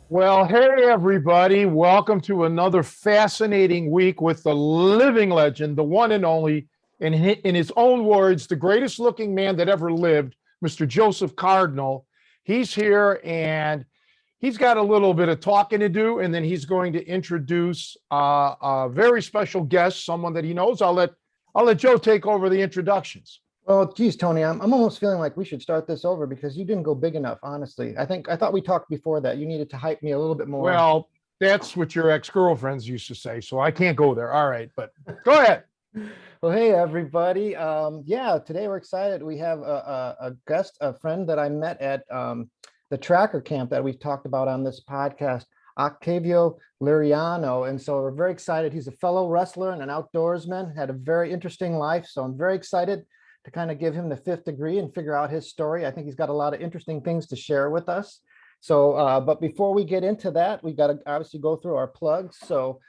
Well, hey, everybody. Welcome to another fascinating week with the living legend, the one and only, in his own words, the greatest looking man that ever lived, Mr. Joseph Cardinal. He's here and he's got a little bit of talking to do, and then he's going to introduce a very special guest, someone that he knows. I'll let Joe take over the introductions. Well, geez, Tony, I'm almost feeling like we should start this over because you didn't go big enough, honestly. I thought we talked before that you needed to hype me a little bit more. Well, that's what your ex-girlfriends used to say, so I can't go there. All right, but go ahead. Well, hey, everybody. Yeah, today we're excited. We have a guest, a friend that I met at the tracker camp that we've talked about on this podcast, Octavio Liriano. And so we're very excited. He's a fellow wrestler and an outdoorsman, had a very interesting life. So I'm very excited to kind of give him the fifth degree and figure out his story. I think he's got a lot of interesting things to share with us. So, but before we get into that, we got to obviously go through our plugs. So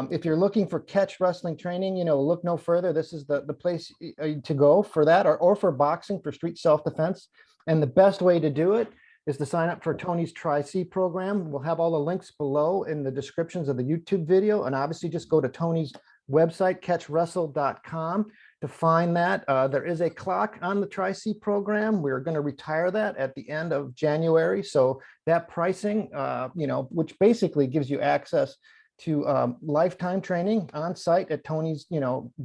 if you're looking for catch wrestling training, look no further. This is the place to go for that, or for boxing, for street self-defense. And the best way to do it is to sign up for Tony's Tri-C program. We'll have all the links below in the descriptions of the YouTube video. And obviously just go to Tony's website, catchwrestle.com. to find that. There is a clock on the Tri-C program. We're going to retire that at the end of January. So that pricing, which basically gives you access to lifetime training on site at Tony's,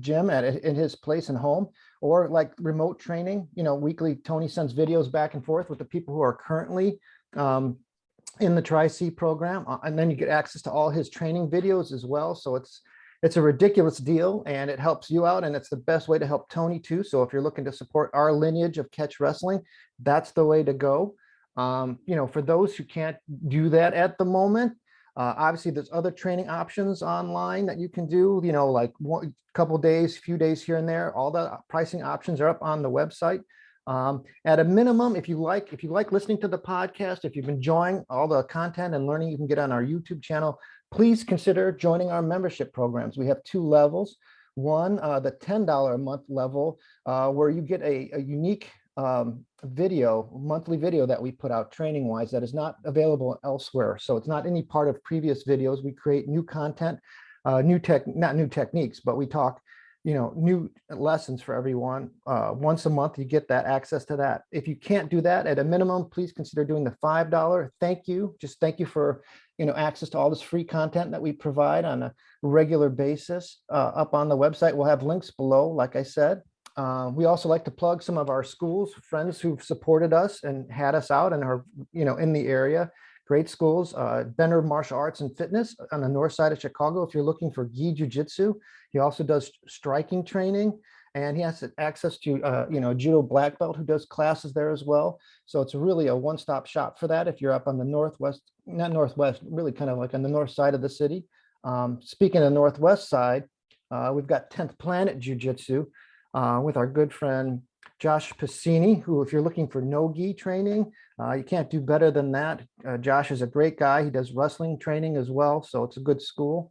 gym in his place and home, or like remote training, weekly. Tony sends videos back and forth with the people who are currently in the Tri-C program. And then you get access to all his training videos as well. So it's a ridiculous deal, and it helps you out, and it's the best way to help Tony too. So if you're looking to support our lineage of catch wrestling, that's the way to go. For those who can't do that at the moment, obviously there's other training options online that you can do, like one couple days, few days here and there. All the pricing options are up on the website. At a minimum, if you like listening to the podcast, if you've enjoying all the content and learning you can get on our YouTube channel, please consider joining our membership programs. We have two levels. One, the $10 a month level, where you get a unique monthly video that we put out training wise that is not available elsewhere. So it's not any part of previous videos. We create new content, not new techniques, but we talk new lessons for everyone. Once a month, you get that access to that. If you can't do that, at a minimum, please consider doing the $5. Thank you. Just thank you for, access to all this free content that we provide on a regular basis up on the website. We'll have links below, like I said. We also like to plug some of our schools, friends who've supported us and had us out and are, in the area. Great schools, Benner Martial Arts and Fitness on the north side of Chicago. If you're looking for gi jiu-jitsu, he also does striking training, and he has access to, judo black belt who does classes there as well. So it's really a one-stop shop for that. If you're up on the really kind of like on the north side of the city. Speaking of the northwest side, we've got 10th Planet Jiu-Jitsu with our good friend Josh Piscini, who, if you're looking for no-gi training, you can't do better than that. Josh is a great guy. He does wrestling training as well, so it's a good school.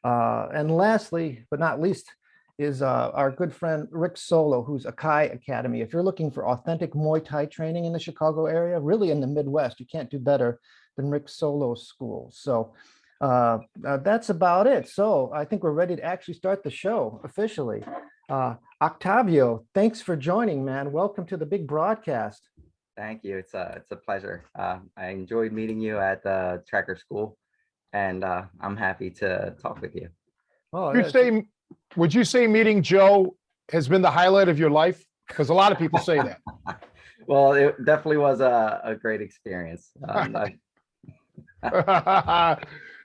And lastly, but not least, is our good friend Rick Solo, who's Akai Academy. If you're looking for authentic Muay Thai training in the Chicago area, really in the Midwest, you can't do better than Rick Solo's school. So that's about it. So I think we're ready to actually start the show officially. Octavio, thanks for joining, man. Welcome to the big broadcast. Thank you. It's a pleasure. I enjoyed meeting you at the tracker school, and I'm happy to talk with you. Oh, would you say meeting Joe has been the highlight of your life? Because a lot of people say that. Well, it definitely was a great experience.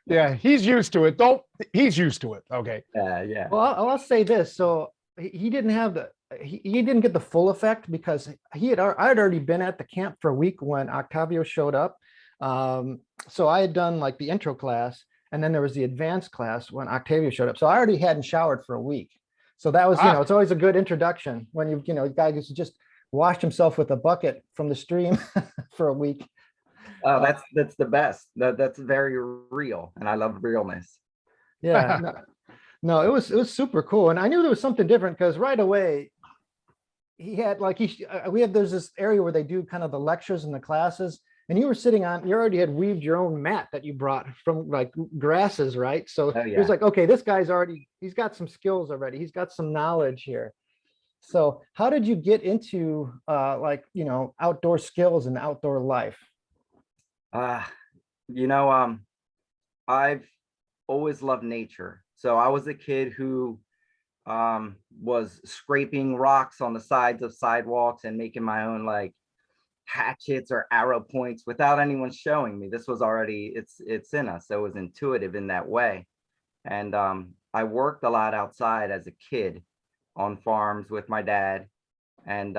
Yeah, he's used to it. He's used to it. Okay. Yeah. Well, I'll say this. So he didn't have he didn't get the full effect because I had already been at the camp for a week when Octavio showed up. So I had done like the intro class, and then there was the advanced class when Octavio showed up. So I already hadn't showered for a week. So that was, Ah, it's always a good introduction when the guy just washed himself with a bucket from the stream for a week. Oh, Uh, that's the best. That's very real, and I love realness. yeah, no, it was super cool, and I knew there was something different because right away he had like there's this area where they do kind of the lectures and the classes, and you already had weaved your own mat that you brought from like grasses, right? So Oh it was yeah. like, okay, this guy's he's got some skills already, he's got some knowledge here. So how did you get into outdoor skills and outdoor life? Uh, you know, I've always loved nature. So I was a kid who was scraping rocks on the sides of sidewalks and making my own like hatchets or arrow points without anyone showing me. This was already it's in us. So it was intuitive in that way. And I worked a lot outside as a kid on farms with my dad. And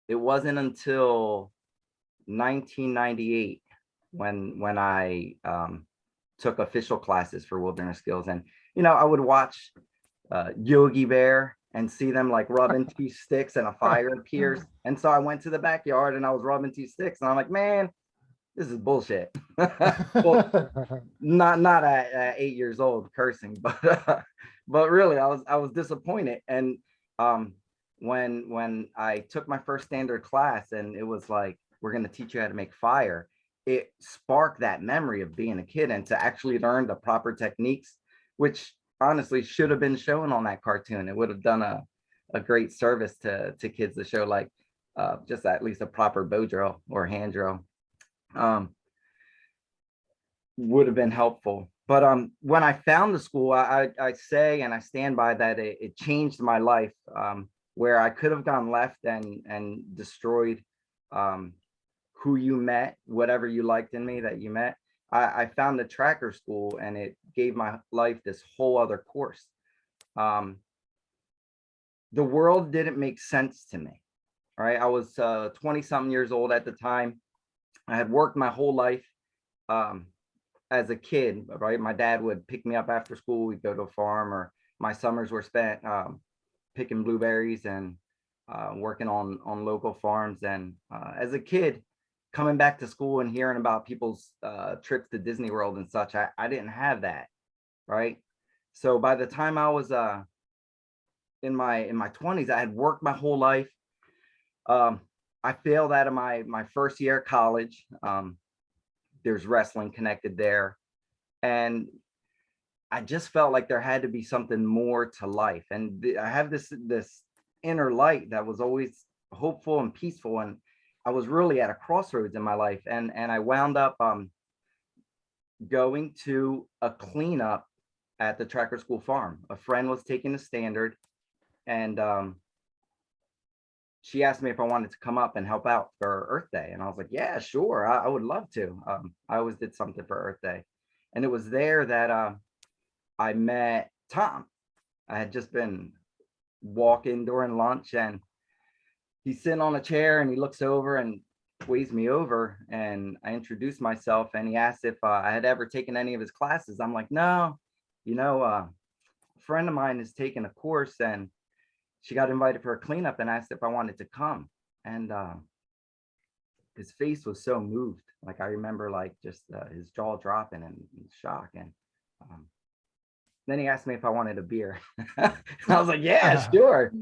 it wasn't until 1998 when I took official classes for wilderness skills. And I would watch Yogi Bear and see them like rubbing two sticks and a fire appears. And so I went to the backyard and I was rubbing two sticks and I'm like, man, this is bullshit. Well, not at 8 years old cursing, but really I was disappointed. And um, when I took my first standard class and it was like, we're going to teach you how to make fire, it sparked that memory of being a kid and to actually learn the proper techniques, which honestly should have been shown on that cartoon. It would have done a great service to kids to show like just at least a proper bow drill or hand drill. Would have been helpful. But when I found the school, I say and I stand by that it changed my life, where I could have gone left and destroyed who you met, whatever you liked in me that you met. I found the tracker school and it gave my life this whole other course. The world didn't make sense to me, right? I was 20 something years old at the time. I had worked my whole life. As a kid, right? My dad would pick me up after school. We'd go to a farm, or my summers were spent picking blueberries and working on local farms. And as a kid, coming back to school and hearing about people's trips to Disney World and such, I didn't have that, right? So by the time I was in my 20s, I had worked my whole life. I failed out of my first year of college. There's wrestling connected there. And I just felt like there had to be something more to life. And I have this inner light that was always hopeful and peaceful. And I was really at a crossroads in my life. And I wound up going to a cleanup at the Tracker School farm. A friend was taking the standard and she asked me if I wanted to come up and help out for Earth Day. And I was like, yeah, sure. I would love to. I always did something for Earth Day. And it was there that I met Tom. I had just been walking during lunch and he's sitting on a chair and he looks over and waves me over. And I introduced myself and he asked if I had ever taken any of his classes. I'm like, no, a friend of mine is taking a course and she got invited for a cleanup and asked if I wanted to come. And his face was so moved. Like I remember like just his jaw dropping and shock. And then he asked me if I wanted a beer. I was like, yeah, sure.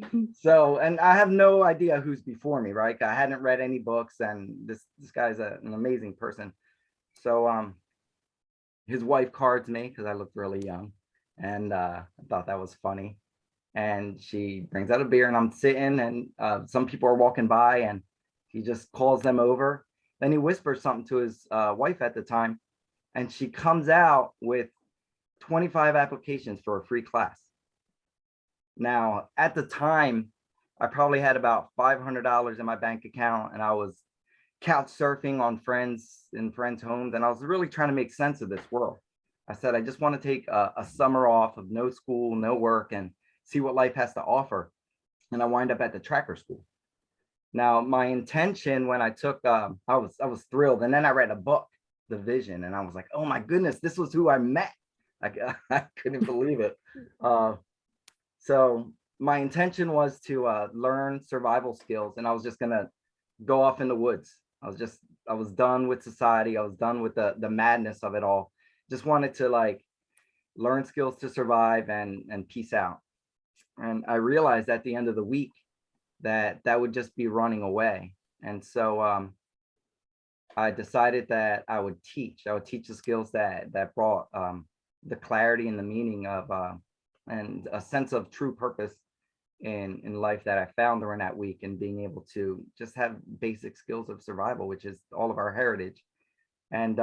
So, and I have no idea who's before me, right? I hadn't read any books and this guy's an amazing person. So his wife cards me because I looked really young. And I thought that was funny. And she brings out a beer and I'm sitting and some people are walking by and he just calls them over. Then he whispers something to his wife at the time and she comes out with 25 applications for a free class. Now, at the time, I probably had about $500 in my bank account, and I was couch surfing on friends' homes, and I was really trying to make sense of this world. I said, I just want to take a summer off of no school, no work, and see what life has to offer. And I wind up at the tracker school. Now, my intention when I took, I was thrilled, and then I read a book, The Vision, and I was like, oh my goodness, this was who I met. I couldn't believe it. So my intention was to learn survival skills, and I was just gonna go off in the woods. I was done with society. I was done with the madness of it all. Just wanted to like learn skills to survive and peace out. And I realized at the end of the week that that would just be running away. And so I decided that I would teach. I would teach the skills that brought the clarity and the meaning of and a sense of true purpose in life that I found during that week, and being able to just have basic skills of survival, which is all of our heritage. And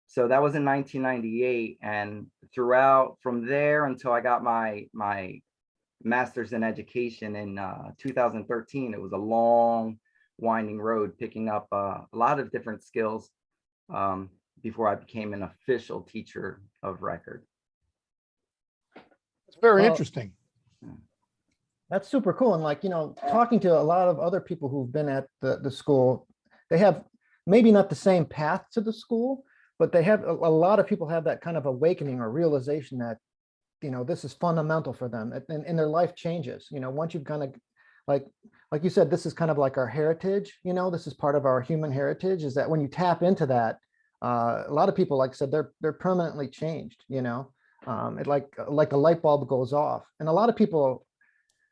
so that was in 1998, and throughout from there until I got my master's in education in 2013, it was a long winding road, picking up a lot of different skills before I became an official teacher of record. It's very Well, interesting. That's super cool. And like, you know, talking to a lot of other people who've been at the school, they have maybe not the same path to the school, but they have a lot of people have that kind of awakening or realization that, you know, this is fundamental for them, and their life changes. You know, once you've kind of like you said, this is kind of like our heritage, you know, this is part of our human heritage, is that when you tap into that, a lot of people, like I said, they're permanently changed, you know. It like a light bulb goes off. And a lot of people,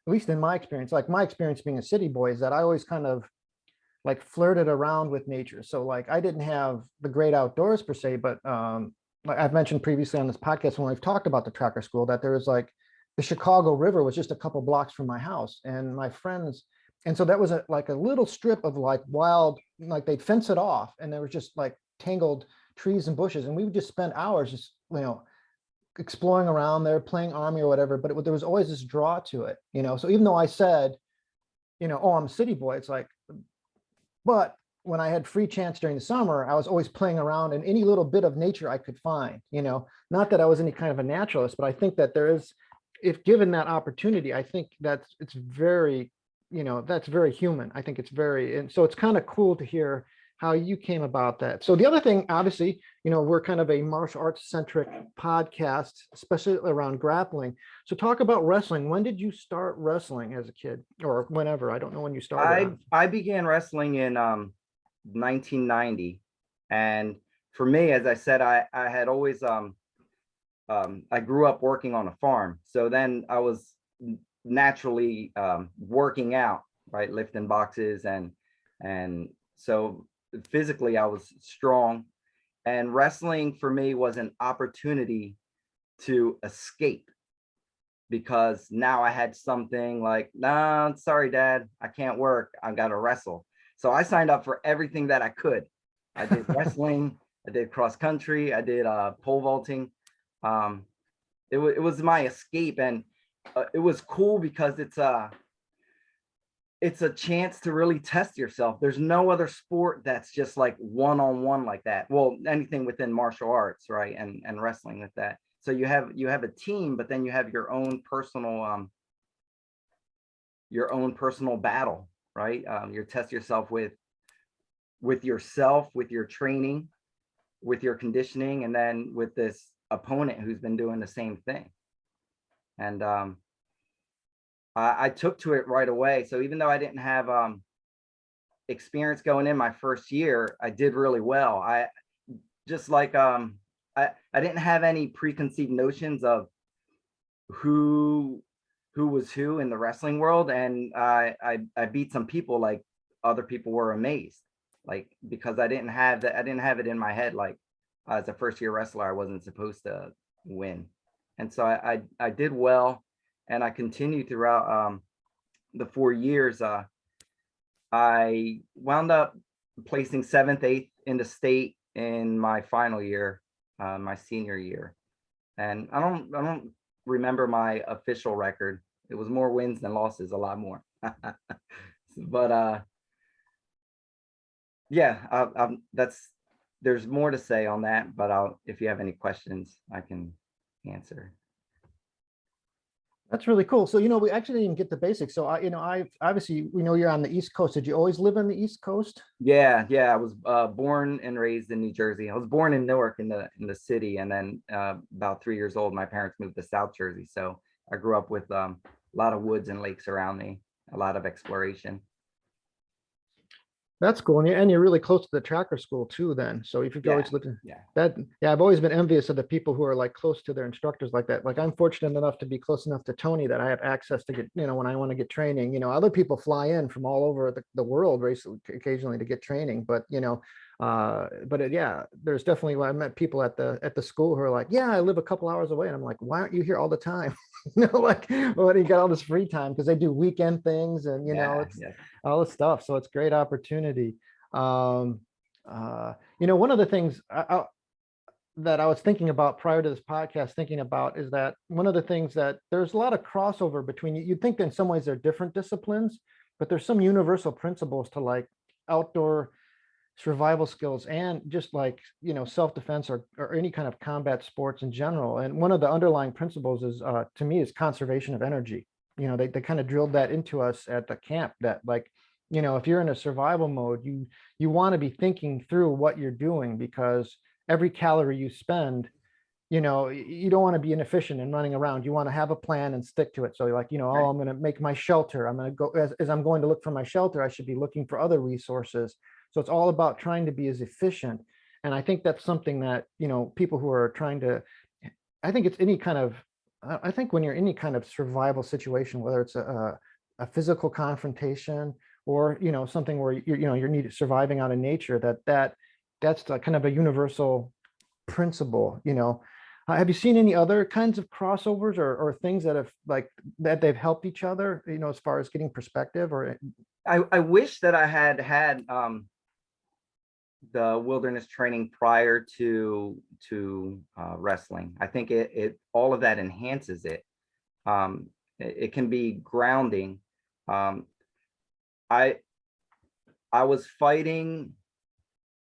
at least in my experience, like my experience being a city boy, is that I always kind of like flirted around with nature. So like I didn't have the great outdoors per se, but like I've mentioned previously on this podcast when we've talked about the tracker school, that there was like the Chicago River was just a couple blocks from my house, and my friends, and so that was like a little strip of like wild, like they'd fence it off, and there was just like tangled trees and bushes, and we would just spend hours just, you know, exploring around there, playing army or whatever. But there was always this draw to it, you know. So even though I said, you know, oh, I'm a city boy, it's like, but when I had free chance during the summer, I was always playing around in any little bit of nature I could find, you know. Not that I was any kind of a naturalist, but I think that there is, if given that opportunity, I think it's very, you know, that's very human. I think it's very, and so it's kind of cool to hear how you came about that. So the other thing, obviously, you know, we're kind of a martial arts centric podcast, especially around grappling. So talk about wrestling. When did you start wrestling as a kid, or whenever? I don't know when you started. I began wrestling in 1990, and for me, as I said, I had always I grew up working on a farm, so then I was naturally working out, right, lifting boxes, and so physically I was strong, and wrestling for me was an opportunity to escape, because now I had something like, nah, sorry, Dad, I can't work. I got to wrestle. So I signed up for everything that I could. I did wrestling, I did cross country, I did pole vaulting. It was my escape, and it was cool because it's a chance to really test yourself. There's no other sport that's just like one-on-one like that. Well, anything within martial arts, right? And wrestling with that. So you have a team, but then you have your own personal battle, right? You test yourself with yourself, with your training, with your conditioning, and then with this opponent who's been doing the same thing. And I took to it right away. So even though I didn't have experience going in my first year, I did really well. I just like I didn't have any preconceived notions of who was who in the wrestling world, and I beat some people like other people were amazed, like, because I didn't have it in my head like as a first year wrestler I wasn't supposed to win. And so I did well, and I continued throughout the 4 years. I wound up placing 7th, 8th in the state in my final year, my senior year. And I don't remember my official record. it was more wins than losses, a lot more. But yeah, there's more to say on that, but if you have any questions, I can answer. That's really cool. So, we actually didn't get the basics. So I obviously, we know you're on the East Coast. Did you always live on the East Coast? Yeah, I was born and raised in New Jersey. I was born in Newark in the city, and then about 3 years old, my parents moved to South Jersey. So I grew up with a lot of woods and lakes around me, a lot of exploration. That's cool. And you're really close to the tracker school too, then. So if you've always lived in Yeah. that, yeah, I've always been envious of the people who are like close to their instructors like that. Like I'm fortunate enough to be close enough to Tony that I have access to get, when I want to get training. Other people fly in from all over the world occasionally to get training, but yeah, there's definitely, I met people at the school who are like, yeah, I live a couple hours away. And I'm like, why aren't you here all the time? Like, well, you got all this free time because they do weekend things and, it's all this stuff. So it's great opportunity. One of the things that I was thinking about prior to this podcast, is that one of the things that there's a lot of crossover between, you'd think that in some ways they're different disciplines, but there's some universal principles to like outdoor survival skills and just like, self-defense or any kind of combat sports in general. And one of the underlying principles is, to me, is conservation of energy. They kind of drilled that into us at the camp that like, if you're in a survival mode, you want to be thinking through what you're doing, because every calorie you spend, you don't want to be inefficient and running around. You want to have a plan and stick to it. So you're like, oh, I'm going to make my shelter. I'm going to go, as I'm going to look for my shelter, I should be looking for other resources. So it's all about trying to be as efficient. And I think that's something that, people who are trying to, I think when you're in any kind of survival situation, whether it's a physical confrontation or, something where you're surviving out in nature, that's the kind of a universal principle. Have you seen any other kinds of crossovers or things that have that they've helped each other, as far as getting perspective? Or I wish that I had the wilderness training prior to wrestling. I think it all of that enhances it. It can be grounding. I was fighting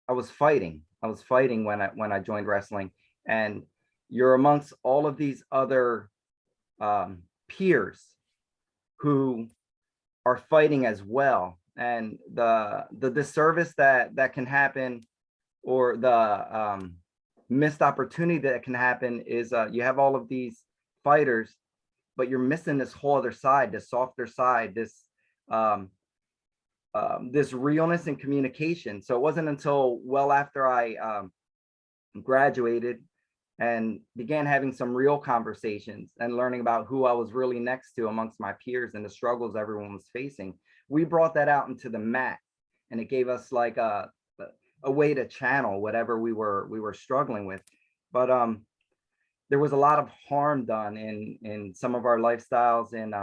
when I joined wrestling, and you're amongst all of these other peers who are fighting as well. And the disservice that can happen, or the missed opportunity that can happen, is you have all of these fighters, but you're missing this whole other side, this softer side, this realness and communication. So it wasn't until well after I graduated and began having some real conversations and learning about who I was really next to amongst my peers and the struggles everyone was facing. We brought that out into the mat, and it gave us like a way to channel whatever we were struggling with. But there was a lot of harm done in some of our lifestyles, and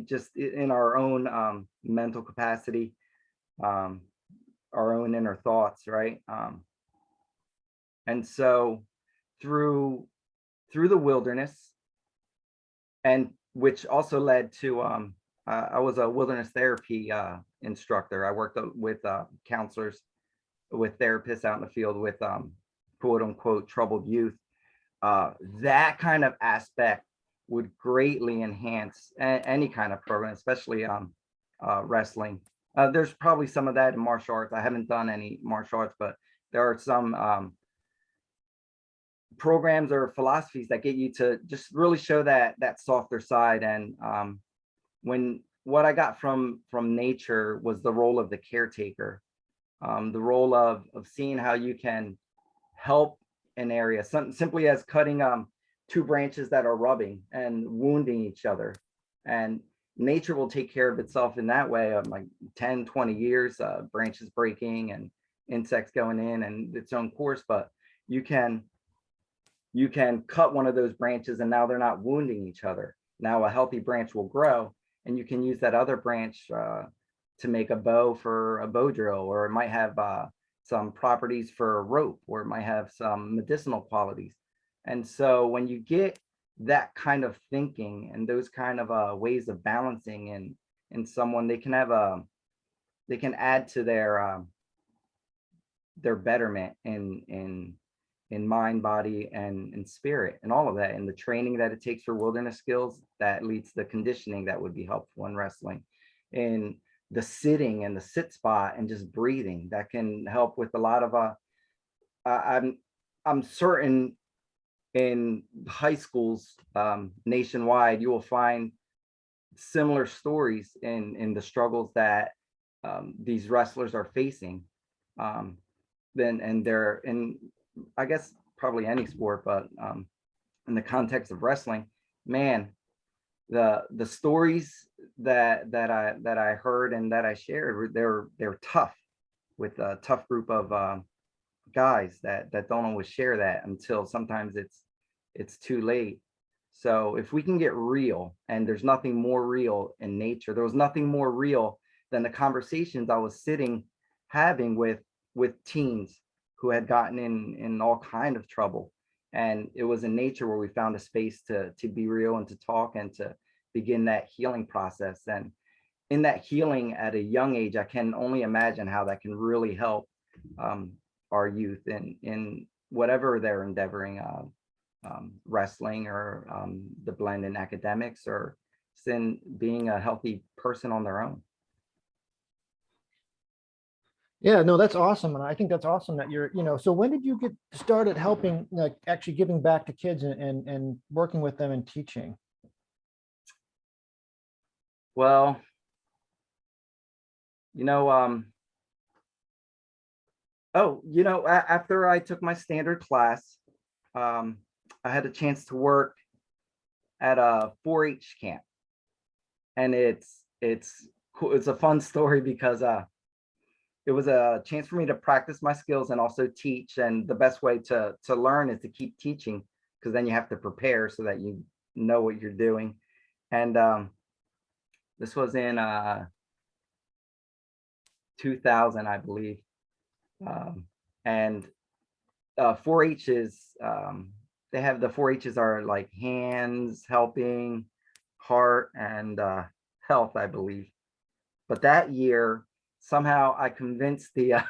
just in our own mental capacity, our own inner thoughts, right? And so through the wilderness, and which also led to I was a wilderness therapy instructor. I worked with counselors, with therapists out in the field with quote unquote troubled youth. That kind of aspect would greatly enhance any kind of program, especially wrestling. There's probably some of that in martial arts. I haven't done any martial arts, but there are some programs or philosophies that get you to just really show that softer side. And what I got from nature was the role of the caretaker, the role of seeing how you can help an area, simply as cutting two branches that are rubbing and wounding each other. And nature will take care of itself in that way of like 10, 20 years, branches breaking and insects going in and its own course. But you can cut one of those branches, and now they're not wounding each other. Now a healthy branch will grow, and you can use that other branch to make a bow for a bow drill, or it might have some properties for a rope, or it might have some medicinal qualities. And so when you get that kind of thinking and those kind of ways of balancing in someone, they can have a they can add to their betterment in mind, body, and spirit, and all of that, and the training that it takes for wilderness skills that leads to the conditioning that would be helpful in wrestling, and the sitting and the sit spot and just breathing that can help with a lot of I'm certain in high schools nationwide you will find similar stories in the struggles that these wrestlers are facing. Then and they're in, I guess probably any sport, but in the context of wrestling, man, the stories that I heard and that I shared, they're tough, with a tough group of guys that don't always share that until sometimes it's too late. So if we can get real, and there's nothing more real in nature, there was nothing more real than the conversations I was sitting having with teens who had gotten in all kind of trouble. And it was in nature where we found a space to be real and to talk and to begin that healing process. And in that healing at a young age, I can only imagine how that can really help our youth in whatever they're endeavoring, wrestling, or the blend in academics, or in being a healthy person on their own. Yeah, no, that's awesome. And I think that's awesome that you're, so when did you get started helping, like actually giving back to kids and working with them and teaching? Well, after I took my standard class, I had a chance to work at a 4-H camp, and it's cool. It's a fun story because it was a chance for me to practice my skills and also teach. And the best way to learn is to keep teaching, because then you have to prepare so that you know what you're doing. And this was in 2000, I believe. And 4-H is, they have the 4-H's are like hands, helping, heart, and health, I believe. But that year, somehow I convinced the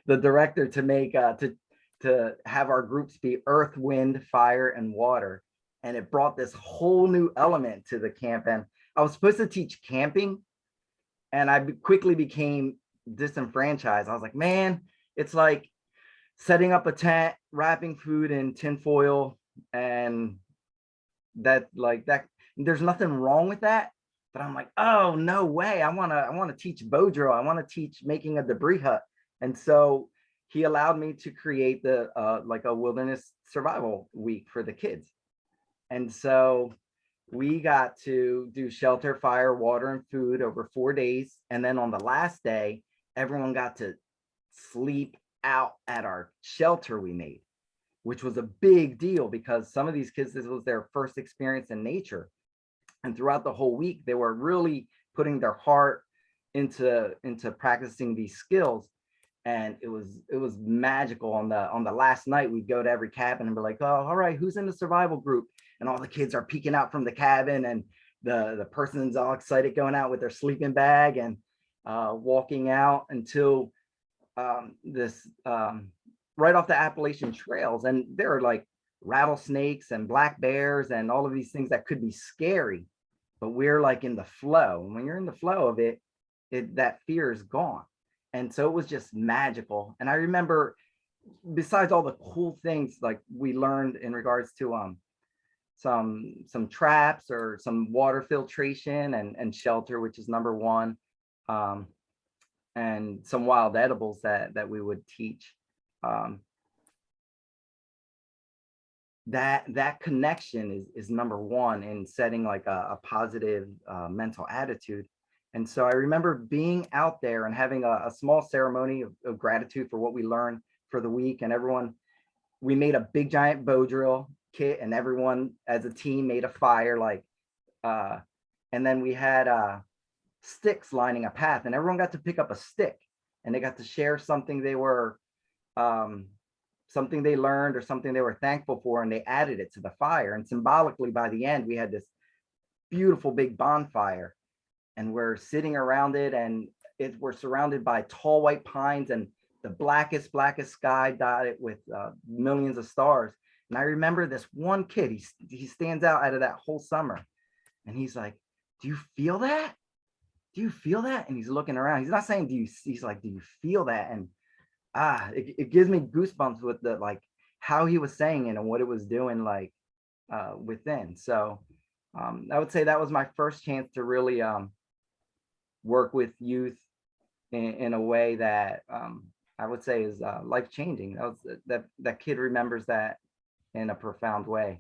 the director to make to have our groups be earth, wind, fire, and water. And it brought this whole new element to the camp. And I was supposed to teach camping, and I quickly became disenfranchised. I was like, man, it's like setting up a tent, wrapping food in tinfoil, and that, like, that, there's nothing wrong with that. But I'm like, oh, no way. I want to teach bow drill. I want to teach making a debris hut. And so he allowed me to create the like a wilderness survival week for the kids. And so we got to do shelter, fire, water, and food over 4 days. And then on the last day, everyone got to sleep out at our shelter we made, which was a big deal because some of these kids, this was their first experience in nature. And throughout the whole week, they were really putting their heart into practicing these skills. And it was magical. On the last night, we'd go to every cabin and be like, oh, all right, who's in the survival group? And all the kids are peeking out from the cabin, and the person's all excited going out with their sleeping bag and walking out until this right off the Appalachian trails. And there are like rattlesnakes and black bears and all of these things that could be scary, but we're like in the flow. And when you're in the flow of it, that fear is gone. And so it was just magical. And I remember, besides all the cool things like we learned in regards to some traps or some water filtration and shelter, which is number one, and some wild edibles that we would teach. That connection is number one in setting like a positive mental attitude. And so I remember being out there and having a small ceremony of gratitude for what we learned for the week. And we made a big giant bow drill kit, and everyone as a team made a fire, like, and then we had sticks lining a path, and everyone got to pick up a stick, and they got to share something they were something they learned or something they were thankful for, and they added it to the fire. And symbolically, by the end, we had this beautiful big bonfire, and we're sitting around it, and we're surrounded by tall white pines and the blackest sky dotted with millions of stars. And I remember this one kid, he stands out of that whole summer, and he's like, do you feel that? Do you feel that? And he's looking around. He's not saying, he's like, do you feel that? And it gives me goosebumps with the, like, how he was saying it and what it was doing, like, within. So I would say that was my first chance to really work with youth in a way that I would say is life-changing. That kid remembers that in a profound way.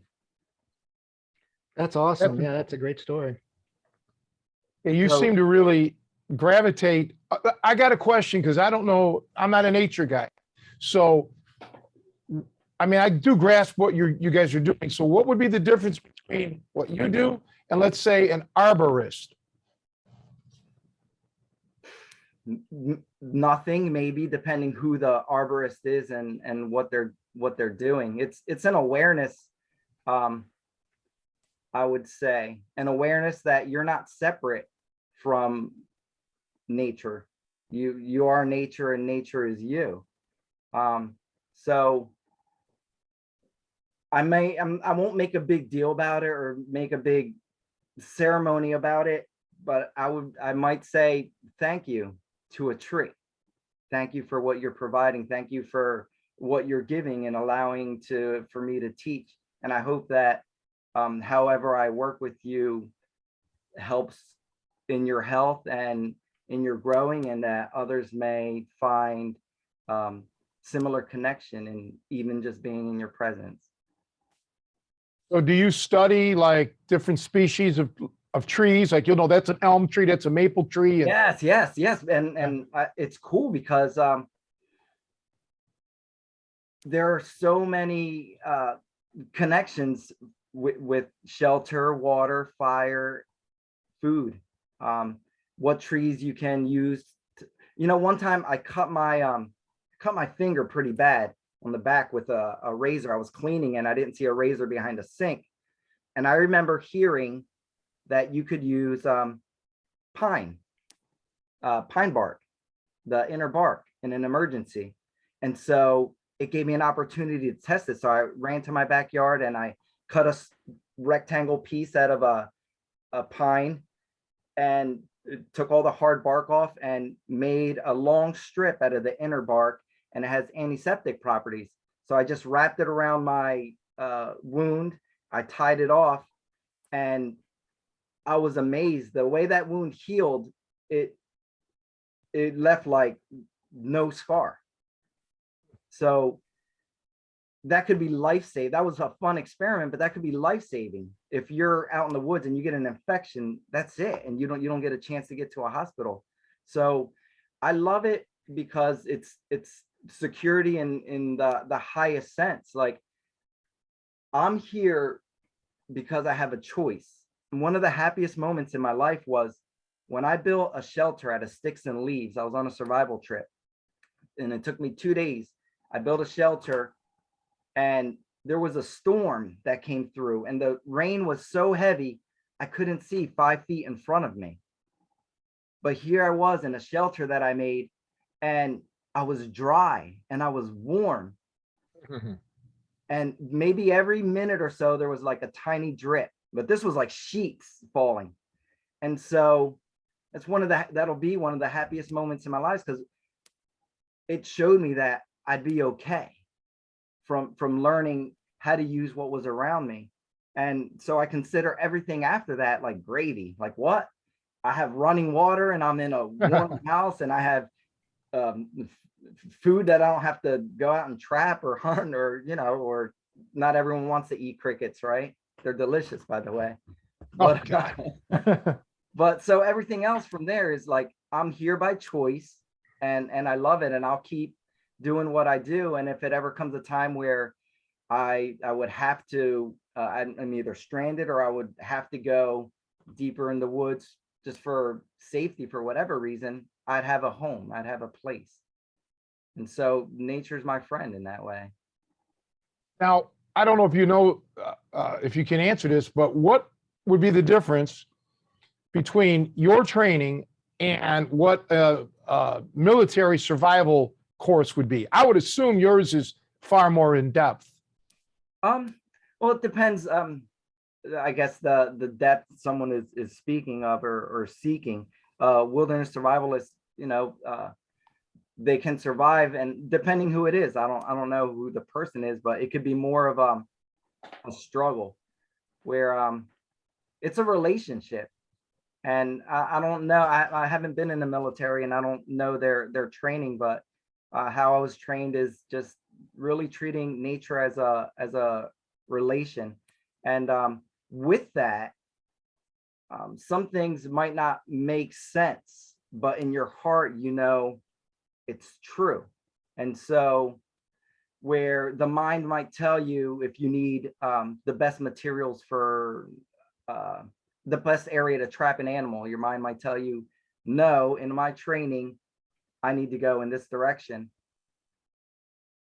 That's awesome. That's- Yeah, that's a great story. Yeah, you So- seem to really gravitate. I got a question because I don't know. I'm not a nature guy. So, I mean, I do grasp what you guys are doing. So what would be the difference between what you do and, let's say, an arborist? Nothing, maybe, depending who the arborist is and what they're doing. It's an awareness, I would say, an awareness that you're not separate from nature. You are nature, and nature is you. So I won't make a big deal about it or make a big ceremony about it, but I might say thank you to a tree. Thank you for what you're providing. Thank you for what you're giving and allowing for me to teach. And I hope that however I work with you helps in your health and in your growing, and that others may find similar connection and even just being in your presence. So do you study like different species of trees? Like, that's an elm tree, that's a maple tree. And Yes. And it's cool because there are so many connections with shelter, water, fire, food, what trees you can use. One time I cut my finger pretty bad on the back with a razor. I was cleaning and I didn't see a razor behind a sink. And I remember hearing that you could use pine bark, the inner bark, in an emergency. And so it gave me an opportunity to test it. So I ran to my backyard and I cut a rectangle piece out of a pine and took all the hard bark off and made a long strip out of the inner bark, and it has antiseptic properties. So I just wrapped it around my wound. I tied it off, and I was amazed the way that wound healed. It left like no scar. So that could be life-saving. That was a fun experiment, but that could be life-saving. If you're out in the woods and you get an infection, that's it, and you don't get a chance to get to a hospital. So I love it because it's security in the highest sense. Like, I'm here because I have a choice. And one of the happiest moments in my life was when I built a shelter out of sticks and leaves. I was on a survival trip, and it took me 2 days. I built a shelter, and there was a storm that came through, and the rain was so heavy I couldn't see 5 feet in front of me. But here I was in a shelter that I made, and I was dry and I was warm. And maybe every minute or so there was like a tiny drip, but this was like sheets falling. And so that's that'll be one of the happiest moments in my life, because it showed me that I'd be okay from learning how to use what was around me. And so I consider everything after that like gravy. Like, what? I have running water, and I'm in a warm house, and I have food that I don't have to go out and trap or hunt, or or not everyone wants to eat crickets, right? They're delicious, by the way. But, Oh, God. but so everything else from there is like, I'm here by choice, and I love it, and I'll keep doing what I do. And if it ever comes a time where I would have to, I'm either stranded or I would have to go deeper in the woods just for safety, for whatever reason, I'd have a home, I'd have a place. And so nature's my friend in that way. Now, I don't know if you know, if you can answer this, but what would be the difference between your training and what a military survival course would be? I would assume yours is far more in depth. Well, it depends. I guess the depth someone is speaking of or seeking. Wilderness survivalists, they can survive, and depending who it is, I don't know who the person is, but it could be more of a struggle where it's a relationship. And I don't know, I haven't been in the military and I don't know their training, but how I was trained is just really treating nature as a relation. And with that, some things might not make sense, but in your heart, it's true. And so where the mind might tell you if you need the best materials for the best area to trap an animal, your mind might tell you, no, in my training, I need to go in this direction.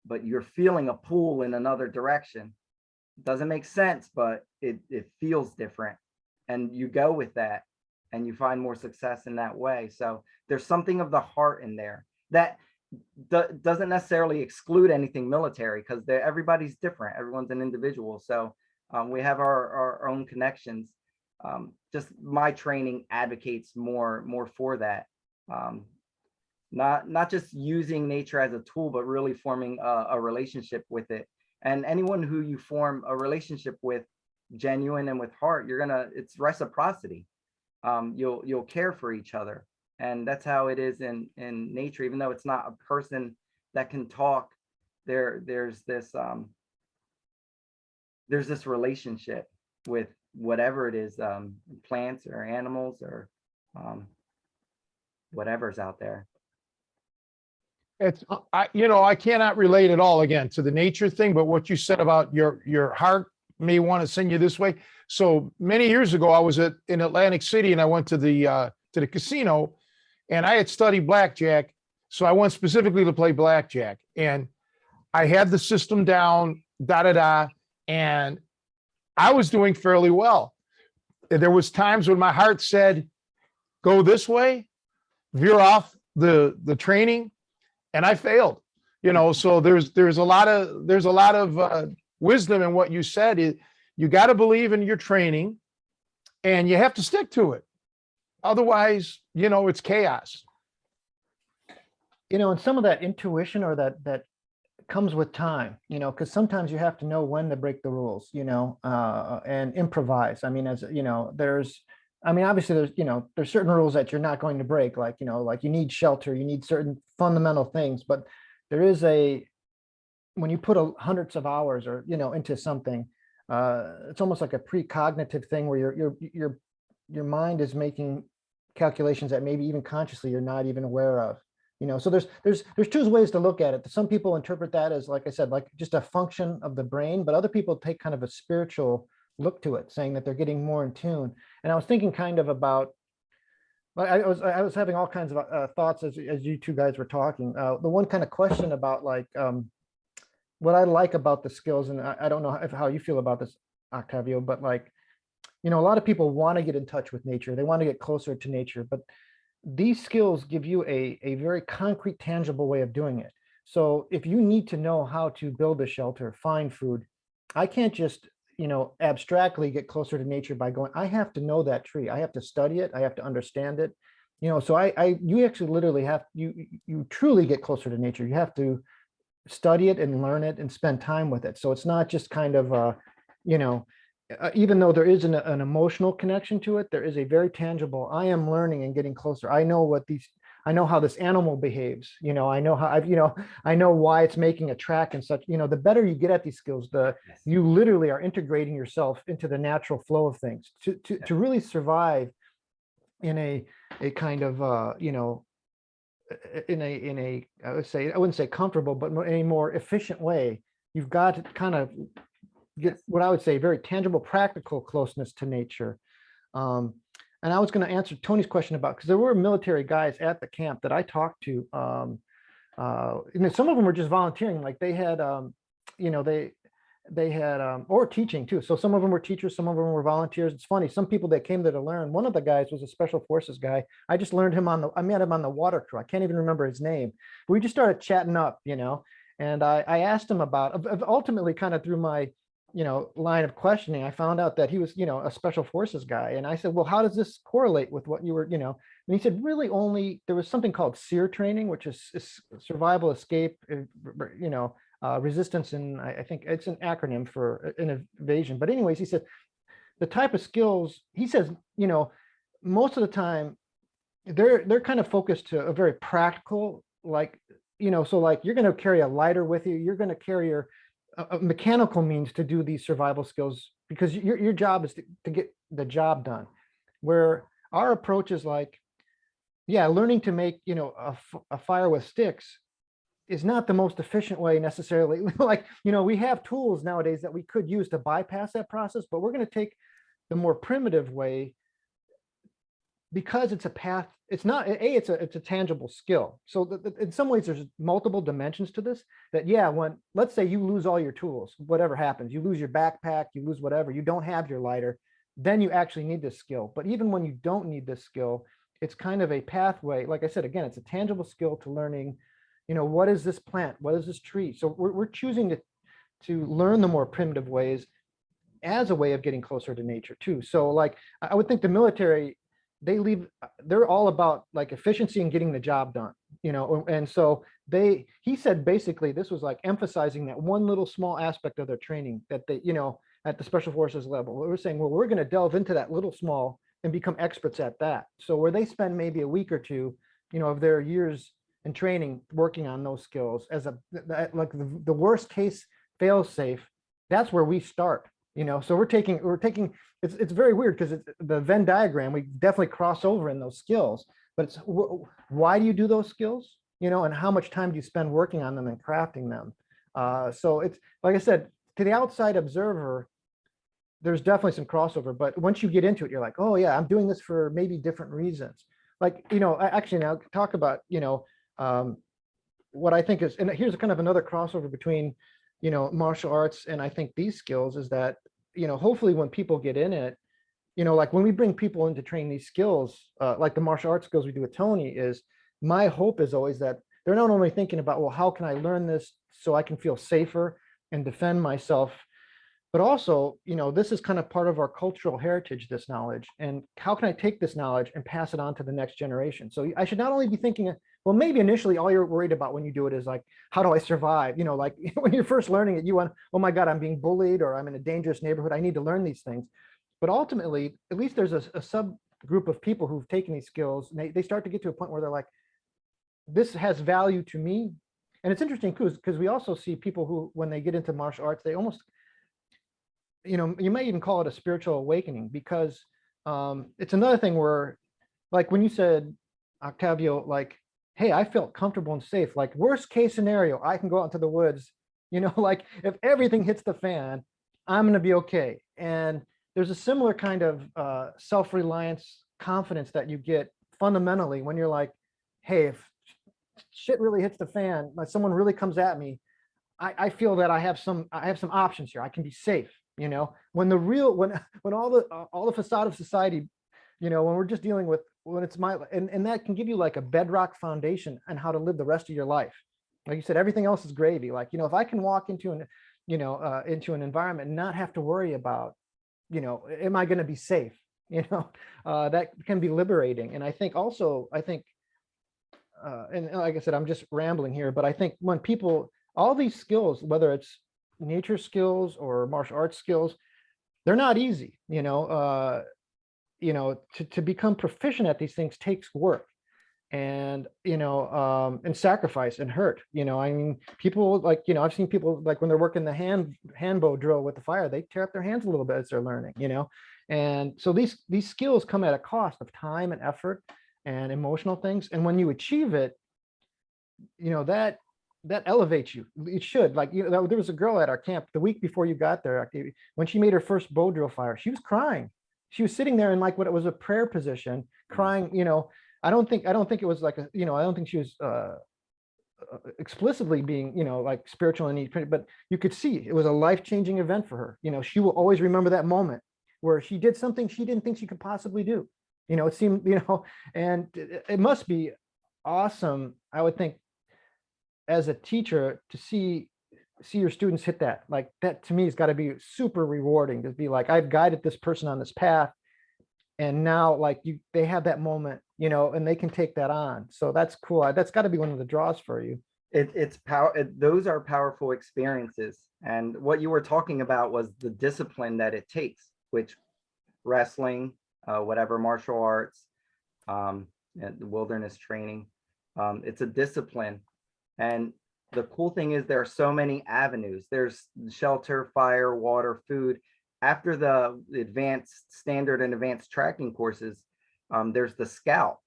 But you're feeling a pull in another direction. It doesn't make sense, but it feels different. And you go with that and you find more success in that way. So there's something of the heart in there that doesn't necessarily exclude anything military, because everybody's different. Everyone's an individual. So we have our own connections. Just my training advocates more for that. Not just using nature as a tool, but really forming a relationship with it. And anyone who you form a relationship with, genuine and with heart, it's reciprocity. You'll care for each other. And that's how it is in nature. Even though it's not a person that can talk, there's this relationship with whatever it is, plants or animals or whatever's out there. It's, I cannot relate at all again to the nature thing, but what you said about your heart may want to send you this way. So many years ago, I was in Atlantic City and I went to the casino, and I had studied blackjack. So I went specifically to play blackjack, and I had the system down, and I was doing fairly well. There was times when my heart said, go this way, veer off the training, and I failed. So there's a lot of wisdom in what you said. You got to believe in your training, and you have to stick to it. Otherwise, it's chaos. And some of that intuition or that comes with time, because sometimes you have to know when to break the rules, and improvise. I mean, obviously there's certain rules that you're not going to break, like you need shelter, you need certain fundamental things, but there is when you put hundreds of hours or into something, it's almost like a precognitive thing where your mind is making calculations that maybe even consciously you're not even aware of. So there's two ways to look at it. Some people interpret that as, like I said, like just a function of the brain, but other people take kind of a spiritual look to it, saying that they're getting more in tune. And I was thinking kind of about, I was having all kinds of thoughts as you two guys were talking. The one kind of question about like what I like about the skills, and I don't know how you feel about this, Octavio, but like, a lot of people want to get in touch with nature. They want to get closer to nature, but these skills give you a very concrete, tangible way of doing it. So if you need to know how to build a shelter, find food, I can't just, abstractly get closer to nature by going, I have to know that tree. I have to study it. I have to understand it. So you actually literally you truly get closer to nature. You have to study it and learn it and spend time with it. So it's not just kind of, even though there is an emotional connection to it, there is a very tangible, I am learning and getting closer. I know how this animal behaves. I know how I know why it's making a track and such. The better you get at these skills, you literally are integrating yourself into the natural flow of things to really survive in a kind of, in a, I wouldn't say comfortable, but in a more efficient way. You've got to kind of get what I would say very tangible, practical closeness to nature. And I was going to answer Tony's question about, because there were military guys at the camp that I talked to. And some of them were just volunteering. Like they had, they had, or teaching too. So some of them were teachers, some of them were volunteers. It's funny, some people that came there to learn, one of the guys was a special forces guy. I just learned him I met him on the water crew. I can't even remember his name. We just started chatting up, and I asked him about, ultimately kind of through my, line of questioning, I found out that he was, a special forces guy. And I said, well, how does this correlate with what you were, and he said, really only, there was something called SEER training, which is survival, escape, resistance, and I think it's an acronym for an evasion. But anyways, he said the type of skills, he says, most of the time they're kind of focused to a very practical, like, so like you're going to carry a lighter with you, you're going to carry your mechanical means to do these survival skills because your job is to get the job done. Where our approach is like, yeah, learning to make, a fire with sticks is not the most efficient way necessarily. Like, we have tools nowadays that we could use to bypass that process, but we're going to take the more primitive way because it's a path. It's not it's a tangible skill. So in some ways there's multiple dimensions to this, that yeah, when let's say you lose all your tools, whatever happens, you lose your backpack, you lose whatever, you don't have your lighter, then you actually need this skill. But even when you don't need this skill, it's kind of a pathway. Like I said, again, it's a tangible skill to learning, what is this plant? What is this tree? So we're choosing to learn the more primitive ways as a way of getting closer to nature too. So like, I would think the military, they're all about like efficiency and getting the job done, and so he said basically this was like emphasizing that one little small aspect of their training that they, at the special forces level, we were saying, well, we're going to delve into that little small and become experts at that. So where they spend maybe a week or two, of their years in training working on those skills as like the worst case fail safe, that's where we start, so we're taking it's very weird because it's the Venn diagram, we definitely cross over in those skills, but it's why do you do those skills, and how much time do you spend working on them and crafting them? So it's like I said, to the outside observer, there's definitely some crossover, but once you get into it, you're like, oh yeah, I'm doing this for maybe different reasons. Like, actually now talk about, what I think is, and here's kind of another crossover between, martial arts and I think these skills is that, hopefully when people get in it, like when we bring people in to train these skills, like the martial arts skills we do with Tony, is my hope is always that they're not only thinking about, well, how can I learn this so I can feel safer and defend myself, but also, this is kind of part of our cultural heritage, this knowledge, and how can I take this knowledge and pass it on to the next generation? So I should not only be thinking, well, maybe initially all you're worried about when you do it is like, how do I survive? Like when you're first learning it, you want, oh my God, I'm being bullied or I'm in a dangerous neighborhood, I need to learn these things. But ultimately, at least there's a subgroup of people who've taken these skills and they start to get to a point where they're like, this has value to me. And it's interesting because we also see people who, when they get into martial arts, they almost, you may even call it a spiritual awakening, because it's another thing where, like when you said, Octavio, like, hey, I felt comfortable and safe, like worst case scenario, I can go out into the woods, like if everything hits the fan, I'm going to be okay. And there's a similar kind of self-reliance, confidence that you get fundamentally when you're like, hey, if shit really hits the fan, like someone really comes at me, I feel that I have some options here. I can be safe. When all the facade of society, when we're just dealing with, when it's and that can give you like a bedrock foundation on how to live the rest of your life. Like you said, everything else is gravy. Like, if I can walk into an environment and not have to worry about, am I going to be safe? That can be liberating. And I think also, and like I said, I'm just rambling here, but I think when people, all these skills, whether it's nature skills or martial arts skills, they're not easy. To become proficient at these things takes work and sacrifice and hurt. I mean, people like, I've seen people like when they're working the hand bow drill with the fire, they tear up their hands a little bit as they're learning, and so these skills come at a cost of time and effort and emotional things. And when you achieve it, that elevates you. It should. Like, there was a girl at our camp the week before you got there, Octavia, when she made her first bow drill fire, she was crying. She was sitting there in like what it was a prayer position, crying. I don't think it was like I don't think she was explicitly being, like spiritual and neat, but you could see it was a life-changing event for her. She will always remember that moment where she did something she didn't think she could possibly do. It seemed, and it must be awesome, I would think, as a teacher, to see your students hit that. Like, that to me has got to be super rewarding, to be like, I've guided this person on this path, and now like they have that moment, and they can take that on. So that's cool. That's got to be one of the draws for you. It's power. Those are powerful experiences. And what you were talking about was the discipline that it takes, which wrestling, whatever martial arts, and wilderness training, it's a discipline. And the cool thing is there are so many avenues. There's shelter, fire, water, food. After the advanced standard and advanced tracking courses, there's the scout,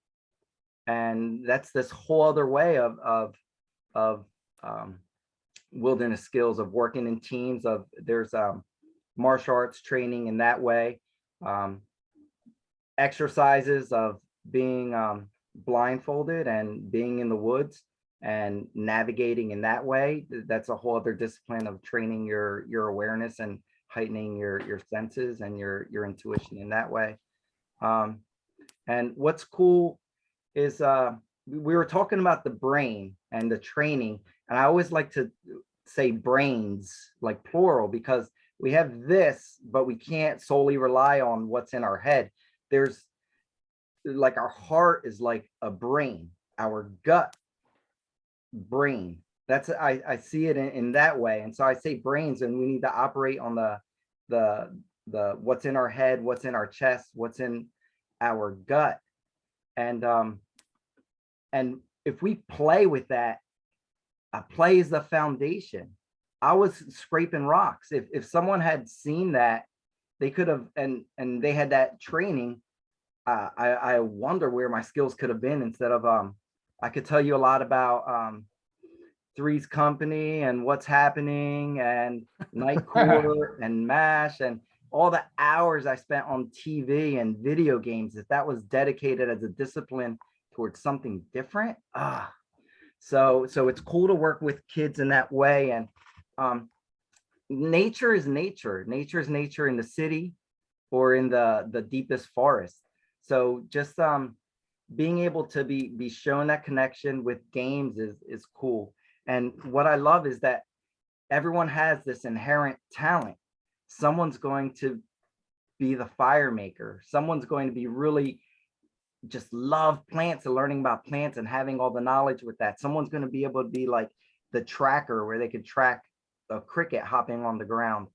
and that's this whole other way of wilderness skills, of working in teams. There's martial arts training in that way, exercises of being blindfolded and being in the woods and navigating in that way. That's a whole other discipline of training your awareness and heightening your senses and your intuition in that way. And what's cool is we were talking about the brain and the training, and I always like to say brains, like plural, because we have this, but we can't solely rely on what's in our head. There's like, our heart is like a brain, our gut brain. That's, I see it in that way. And so I say brains, and we need to operate on the what's in our head, what's in our chest, what's in our gut. And if we play with that, play is the foundation. I was scraping rocks. If someone had seen that, they could have, and they had that training, I wonder where my skills could have been. Instead of I could tell you a lot about Three's Company and What's Happening and Night Court and MASH and all the hours I spent on TV and video games. If that was dedicated as a discipline towards something different, so it's cool to work with kids in that way. And nature is nature. Nature is nature in the city or in the deepest forest. So just being able to be shown that connection with games is cool. And what I love is that everyone has this inherent talent. Someone's going to be the fire maker. Someone's going to be really just love plants and learning about plants and having all the knowledge with that. Someone's going to be able to be like the tracker, where they could track a cricket hopping on the ground.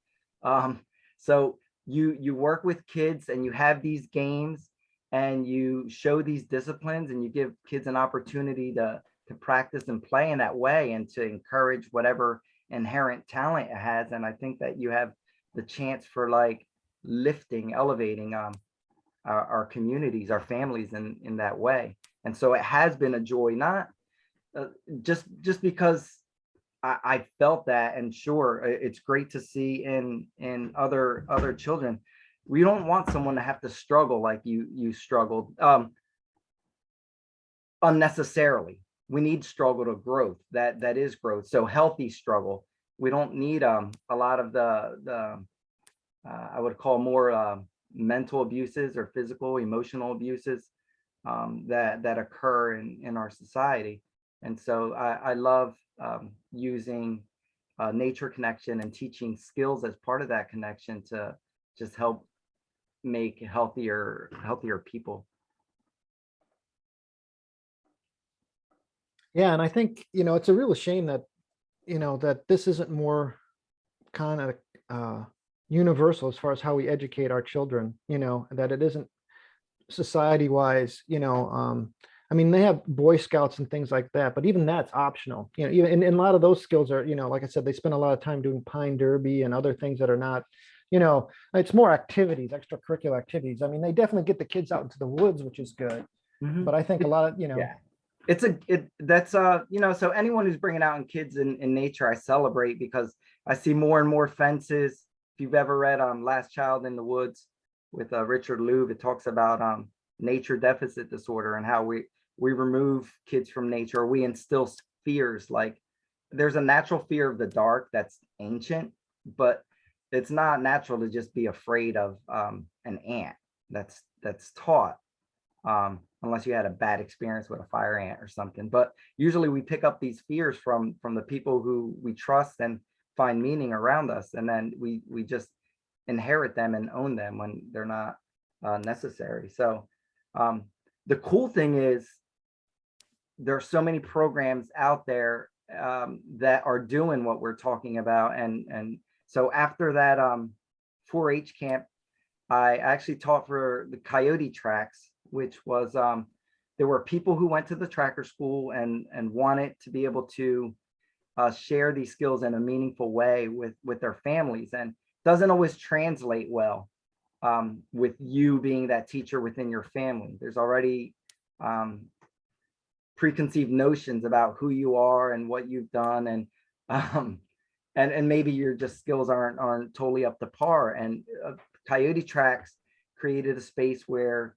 So you work with kids and you have these games and you show these disciplines and you give kids an opportunity to practice and play in that way and to encourage whatever inherent talent it has. And I think that you have the chance for like lifting, elevating our communities, our families in that way. And so it has been a joy, not just because I felt that. And sure, it's great to see in other children. We don't want someone to have to struggle like you struggled unnecessarily. We need struggle to growth. That is growth. So healthy struggle. We don't need a lot of the I would call more mental abuses or physical, emotional abuses that occur in our society. And so I love using nature connection and teaching skills as part of that connection to just help make healthier people. Yeah, and I think, it's a real shame that, that this isn't more kind of universal as far as how we educate our children, that it isn't society-wise, I mean, they have Boy Scouts and things like that, but even that's optional, even and a lot of those skills are, like I said, they spend a lot of time doing Pine Derby and other things that are not, it's more activities, extracurricular activities. I mean, they definitely get the kids out into the woods, which is good. But I think a lot of, Yeah. That's so anyone who's bringing out in kids in nature, I celebrate, because I see more and more fences. If you've ever read Last Child in the Woods with Richard Louv, it talks about nature deficit disorder and how we remove kids from nature, we instill fears. Like there's a natural fear of the dark that's ancient, but it's not natural to just be afraid of an ant. That's taught, unless you had a bad experience with a fire ant or something. But usually we pick up these fears from the people who we trust and find meaning around us, and then we just inherit them and own them when they're not necessary. So the cool thing is there are so many programs out there that are doing what we're talking about. And so after that 4-H camp, I actually taught for the Coyote tracks, which was there were people who went to the tracker school and wanted to be able to share these skills in a meaningful way with their families, and doesn't always translate well with you being that teacher within your family. There's already preconceived notions about who you are and what you've done, and maybe your just skills aren't totally up to par. And Coyote Tracks created a space where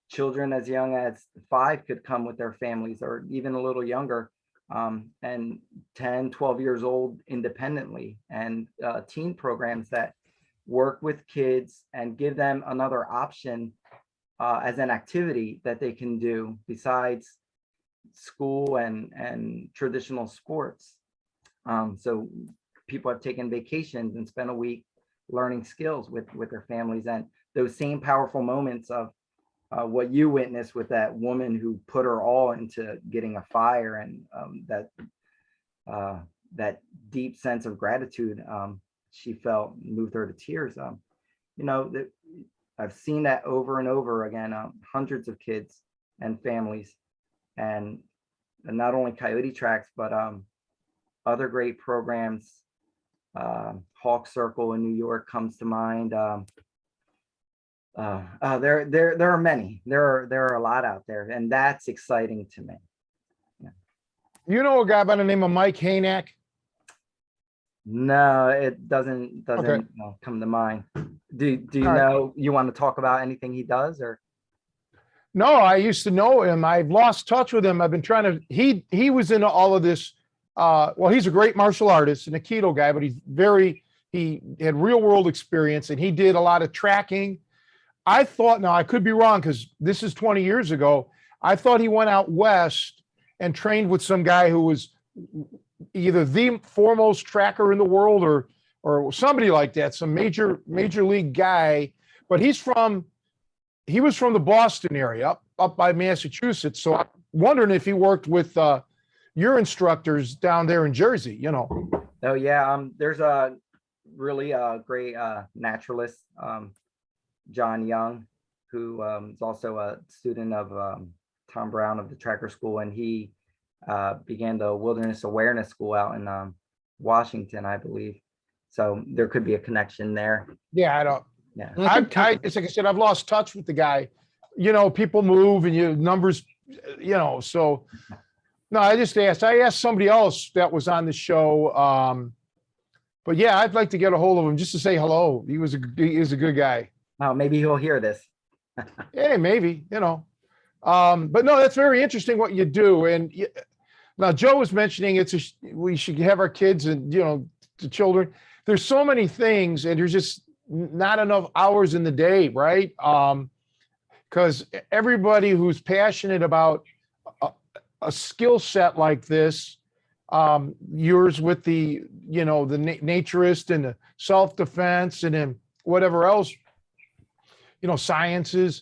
children as young as 5 could come with their families, or even a little younger, and 10, 12 years old independently, and teen programs that work with kids and give them another option as an activity that they can do besides school and traditional sports. So people have taken vacations and spent a week learning skills with their families, and those same powerful moments of what you witnessed with that woman who put her all into getting a fire, and that deep sense of gratitude she felt moved her to tears. That I've seen that over and over again, hundreds of kids and families, and not only Coyote Tracks, but other great programs. Hawk Circle in New York comes to mind. There are many. There are a lot out there, and that's exciting to me. Yeah. You know a guy by the name of Mike Haynack? No, it doesn't Okay. come to mind. Do you All right. know, you want to talk about anything he does, or? No, I used to know him. I've lost touch with him. I've been trying to, he was into all of this. Well, he's a great martial artist and a keto guy, but he had real world experience, and he did a lot of tracking. I thought, now I could be wrong because this is 20 years ago. I thought he went out west and trained with some guy who was either the foremost tracker in the world or somebody like that, some major league guy. But he was from the Boston area, up by Massachusetts. So I'm wondering if he worked with your instructors down there in Jersey, Oh yeah, there's a really great naturalist, John Young, who is also a student of Tom Brown of the Tracker School, and he began the Wilderness Awareness School out in Washington, I believe. So there could be a connection there. Yeah, I don't. Yeah. It's like I said, I've lost touch with the guy. People move and your numbers, so no, I just asked. I asked somebody else that was on the show. But yeah, I'd like to get a hold of him just to say hello. He is a good guy. Oh, maybe he'll hear this. Hey, maybe, but no, that's very interesting what you do. And now Joe was mentioning we should have our kids and, the children. There's so many things, and there's just not enough hours in the day, right? Because everybody who's passionate about a skill set like this, yours with the naturist and the self-defense and then whatever else, sciences,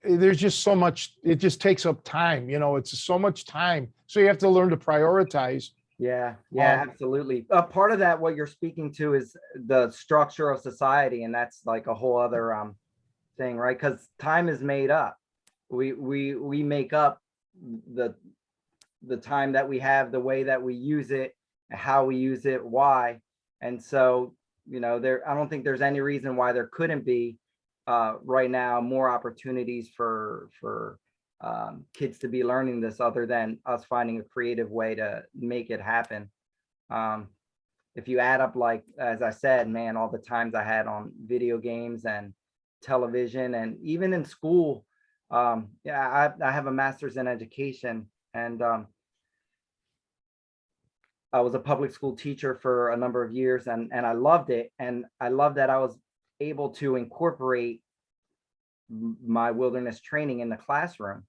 there's just so much, it just takes up time, it's so much time. So you have to learn to prioritize. Yeah, absolutely. Part of that, what you're speaking to, is the structure of society, and that's like a whole other thing, right? Because time is made up. We make up the time that we have, the way that we use it, how we use it, why. And so, I don't think there's any reason why there couldn't be right now more opportunities for kids to be learning this, other than us finding a creative way to make it happen. If you add up, like, as I said, man, all the times I had on video games and television, and even in school, I have a master's in education, and I was a public school teacher for a number of years, and I loved it. And I loved that I was able to incorporate my wilderness training in the classroom.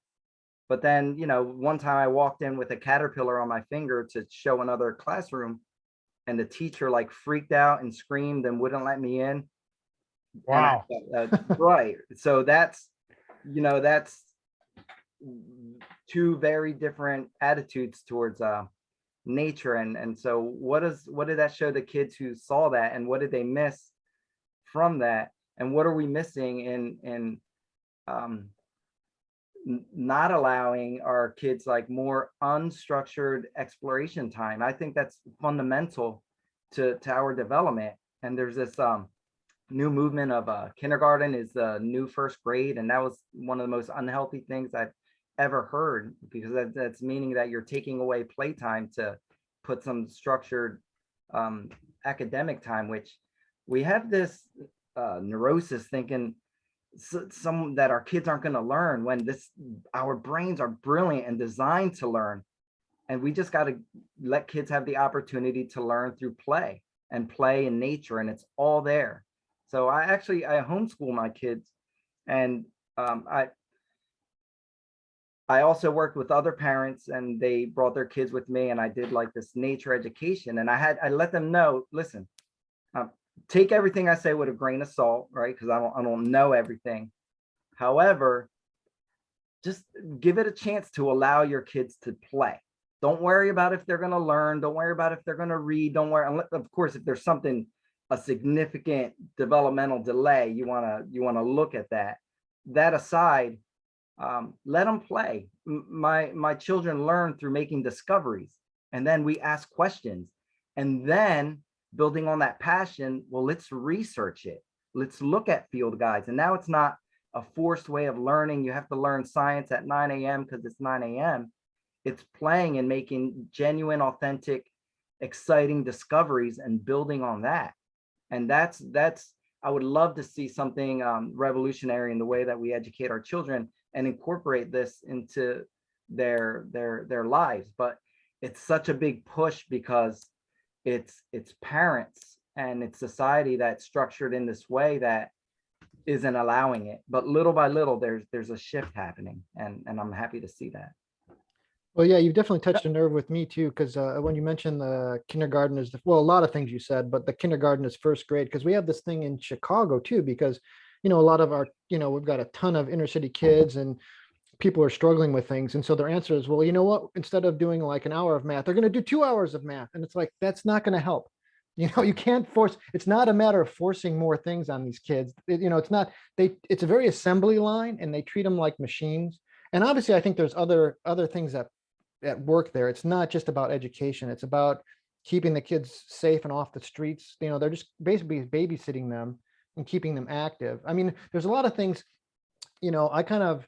But then, one time I walked in with a caterpillar on my finger to show another classroom, and the teacher like freaked out and screamed and wouldn't let me in. Wow. Right. So that's two very different attitudes towards nature. And so what did that show the kids who saw that, and what did they miss from that? And what are we missing in not allowing our kids like more unstructured exploration time? I think that's fundamental to our development. And there's this new movement of kindergarten is the new first grade, and that was one of the most unhealthy things I've ever heard, because that's meaning that you're taking away playtime to put some structured academic time, which we have this neurosis thinking some that our kids aren't going to learn, when our brains are brilliant and designed to learn. And we just got to let kids have the opportunity to learn through play in nature, and it's all there. So I homeschool my kids, and I also worked with other parents, and they brought their kids with me, and I did like this nature education. And I let them know, listen, take everything I say with a grain of salt, right? Because I don't know everything. However, just give it a chance to allow your kids to play. Don't worry about if they're going to learn. Don't worry about if they're going to read. Don't worry. Unless, of course, if there's a significant developmental delay, you want to look at that. That aside, let them play. My children learn through making discoveries, and then we ask questions, and then building on that passion, well, let's research it. Let's look at field guides. And now it's not a forced way of learning. You have to learn science at 9 a.m. because it's 9 a.m. It's playing and making genuine, authentic, exciting discoveries and building on that. And that's I would love to see something revolutionary in the way that we educate our children and incorporate this into their lives. But it's such a big push because it's parents and it's society that's structured in this way that isn't allowing it. But little by little, there's a shift happening, and I'm happy to see that. Well, yeah, you've definitely touched a nerve with me too, because when you mentioned the kindergarten is well, a lot of things you said, but the kindergarten is first grade, because we have this thing in Chicago too, because a lot of our, we've got a ton of inner city kids, and people are struggling with things. And so their answer is, well, you know what, instead of doing like an hour of math, they're going to do 2 hours of math. And it's like, that's not going to help. You can't force, it's not a matter of forcing more things on these kids. It's not, it's a very assembly line, and they treat them like machines. And obviously I think there's other things at work there. It's not just about education. It's about keeping the kids safe and off the streets. They're just basically babysitting them and keeping them active. I mean, there's a lot of things, I kind of,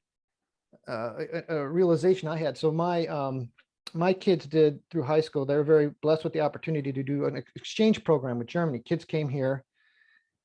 a realization I had. So my kids did through high school. They were very blessed with the opportunity to do an exchange program with Germany. Kids came here,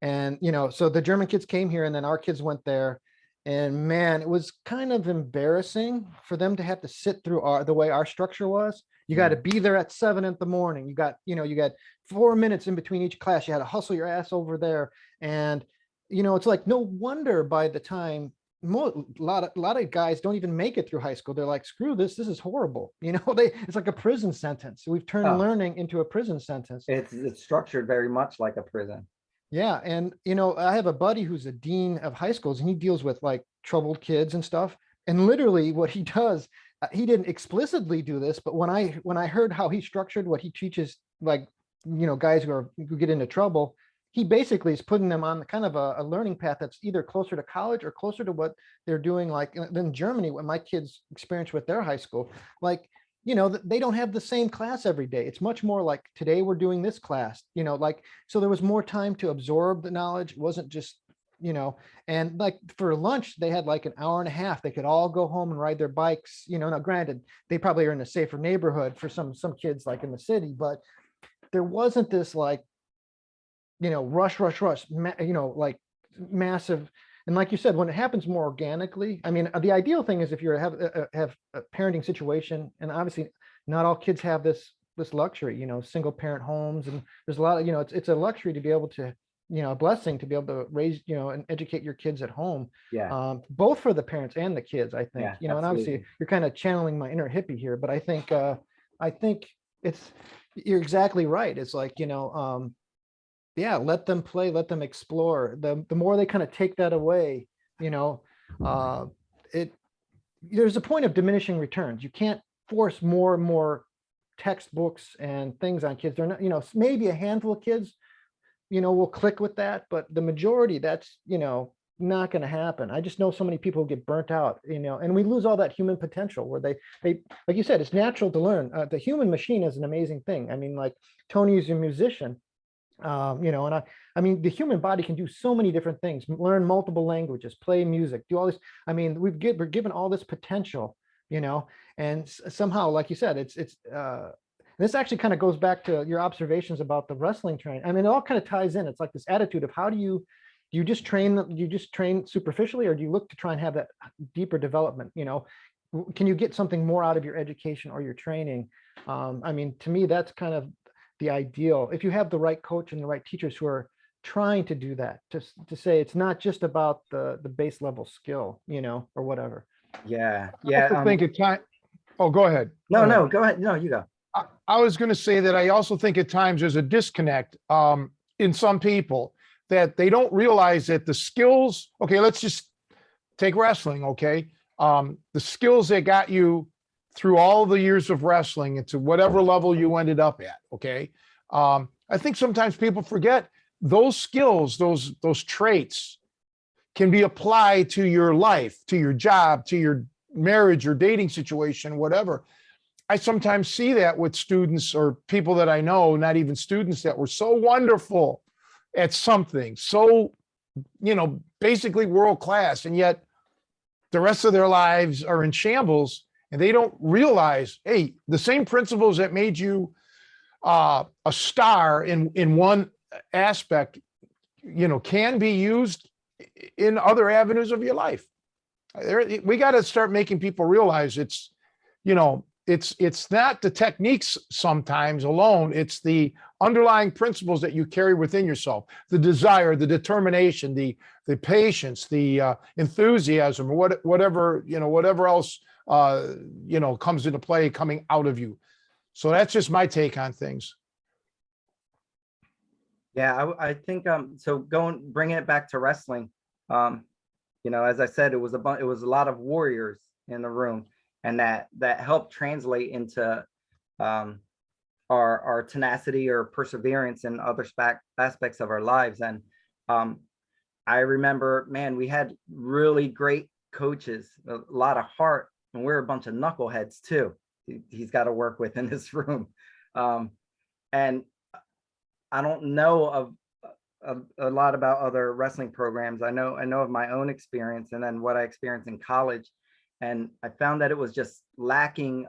and so the German kids came here, and then our kids went there. And man, it was kind of embarrassing for them to have to sit through the way our structure was. You got to be there at 7 in the morning. You got 4 minutes in between each class. You had to hustle your ass over there. And, it's like, no wonder by the time a lot of guys don't even make it through high school. They're like, screw this. This is horrible. It's like a prison sentence. We've turned learning into a prison sentence. It's structured very much like a prison. Yeah. And, I have a buddy who's a dean of high schools, and he deals with like troubled kids and stuff. And literally what he does, he didn't explicitly do this, but when I heard how he structured what he teaches, like, guys who get into trouble, he basically is putting them on kind of a learning path that's either closer to college or closer to what they're doing. Like in Germany, what my kids experience with their high school, like, they don't have the same class every day. It's much more like, today we're doing this class, so there was more time to absorb the knowledge. It wasn't just, and like for lunch, they had like an hour and a half. They could all go home and ride their bikes. Now granted, they probably are in a safer neighborhood for some kids like in the city, but there wasn't this like, rush, like massive. And like you said, when it happens more organically, I mean, the ideal thing is if you have a parenting situation, and obviously not all kids have this this luxury, single parent homes, and there's a lot of, it's a luxury to be able to, a blessing to be able to raise, and educate your kids at home, Yeah. both for the parents and the kids, I think, Yeah, and obviously absolutely. you're kind of channeling my inner hippie here, but I think you're exactly right. It's like, yeah, let them play, let them explore. The more they kind of take that away, uh, it there's a point of diminishing returns. You can't force more and more textbooks and things on kids. They're not, maybe a handful of kids, will click with that, but the majority, that's, not going to happen. I just know so many people who get burnt out, and we lose all that human potential where they, like you said, it's natural to learn. The human machine is an amazing thing. I mean, like Tony is a musician, and I mean, the human body can do so many different things, learn multiple languages, play music, do all this. I mean, we're given all this potential, and somehow, like you said, this actually kind of goes back to your observations about the wrestling training. I mean, it all kind of ties in. It's like this attitude of how do you just train superficially, or do you look to try and have that deeper development? Can you get something more out of your education or your training? I mean, to me, that's kind of the ideal. If you have the right coach and the right teachers who are trying to do that, just to say it's not just about the base level skill, or whatever. Yeah. I also think at time. Oh, go ahead. No, no, go ahead. No, you go. I was going to say that I also think at times there's a disconnect in some people that they don't realize that the skills, okay, let's just take wrestling, okay? The skills that got you through all the years of wrestling and to whatever level you ended up at, okay? I think sometimes people forget those skills, those traits can be applied to your life, to your job, to your marriage or dating situation, whatever. I sometimes see that with students or people that I know, not even students, that were so wonderful at something, so, basically world class, and yet the rest of their lives are in shambles, and they don't realize, hey, the same principles that made you a star in one aspect, can be used in other avenues of your life. We got to start making people realize it's not the techniques sometimes alone. It's the underlying principles that you carry within yourself, the desire, the determination, the patience, the enthusiasm, or whatever else, comes into play coming out of you. So that's just my take on things. Yeah, I think so bringing it back to wrestling, as I said, it was a lot of warriors in the room, and that helped translate into our tenacity or perseverance in other aspects of our lives. And I remember, man, we had really great coaches, a lot of heart, and we're a bunch of knuckleheads too. He's got to work with in this room. And I don't know of a lot about other wrestling programs. I know of my own experience, and then what I experienced in college. And I found that it was just lacking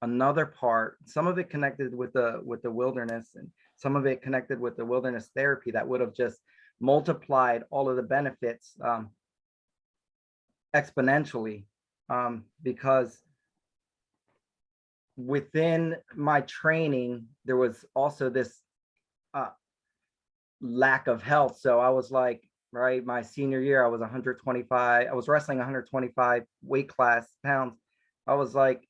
another part. Some of it connected with the wilderness, and some of it connected with the wilderness therapy that would have just multiplied all of the benefits exponentially, because within my training, there was also this lack of health. So I was like, right, my senior year, I was 125. I was wrestling 125 weight class pounds. I was like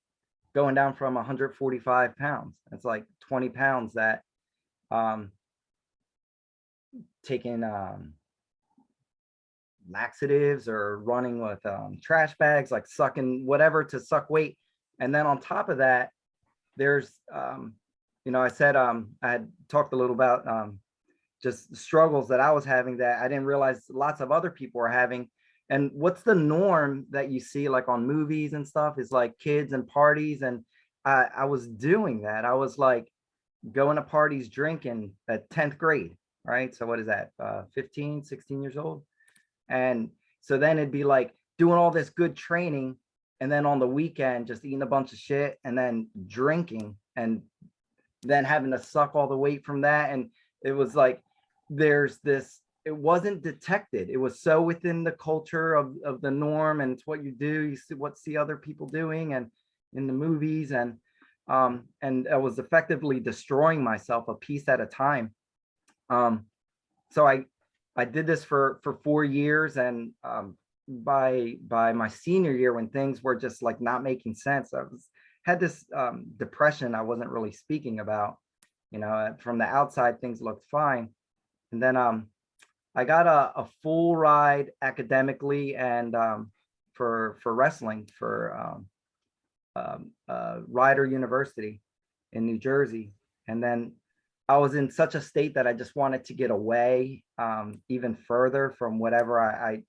going down from 145 pounds. It's like 20 pounds that taking laxatives or running with trash bags, like sucking whatever to suck weight. And then on top of that, there's I said I had talked a little about just struggles that I was having that I didn't realize lots of other people were having. And what's the norm that you see like on movies and stuff is like kids and parties. And I was doing that. I was like going to parties drinking at 10th grade, right? So what is that, 15, 16 years old? And so then it'd be like doing all this good training, and then on the weekend just eating a bunch of shit and then drinking, and then having to suck all the weight from that. And it was like there's this, it wasn't detected. It was so within the culture of the norm, and it's what you do. You see other people doing and in the movies. And and I was effectively destroying myself a piece at a time. So I did this for 4 years, and by my senior year, when things were just like not making sense, had this depression I wasn't really speaking about. From the outside, things looked fine, and then I got a full ride academically and for wrestling for Rider University in New Jersey. And then I was in such a state that I just wanted to get away even further from whatever I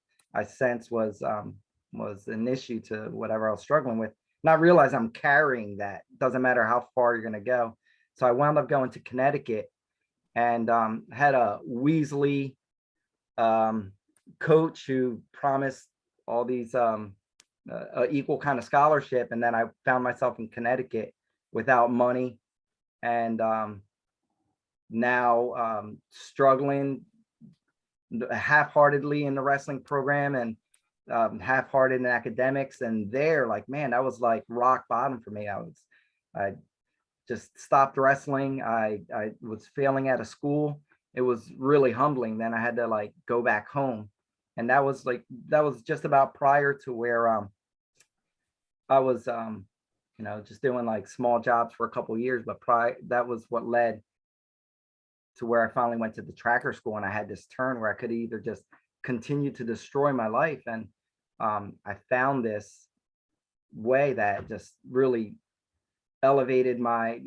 sense was an issue to whatever I was struggling with. Not realize I'm carrying that. Doesn't matter how far you're going to go. So I wound up going to Connecticut and had a Weasley coach who promised all these equal kind of scholarship. And then I found myself in Connecticut without money, and now struggling half-heartedly in the wrestling program, and half-hearted in academics. And there, like, man, that was like rock bottom for me. I just stopped wrestling. I was failing out of school. It was really humbling. Then I had to like go back home, and that was just about prior to where I was just doing like small jobs for a couple of years. But that was what led to where I finally went to the tracker school, and I had this turn where I could either just continue to destroy my life, and I found this way that just really elevated my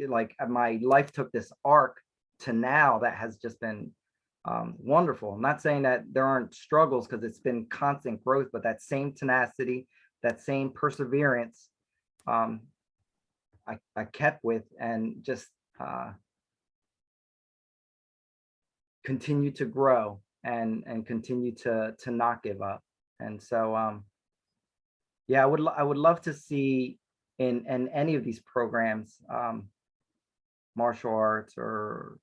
life, took this arc to now that has just been wonderful. I'm not saying that there aren't struggles, because it's been constant growth, but that same tenacity, that same perseverance, I kept with, and just continue to grow and continue to not give up. And so yeah, I would love to see in any of these programs, martial arts or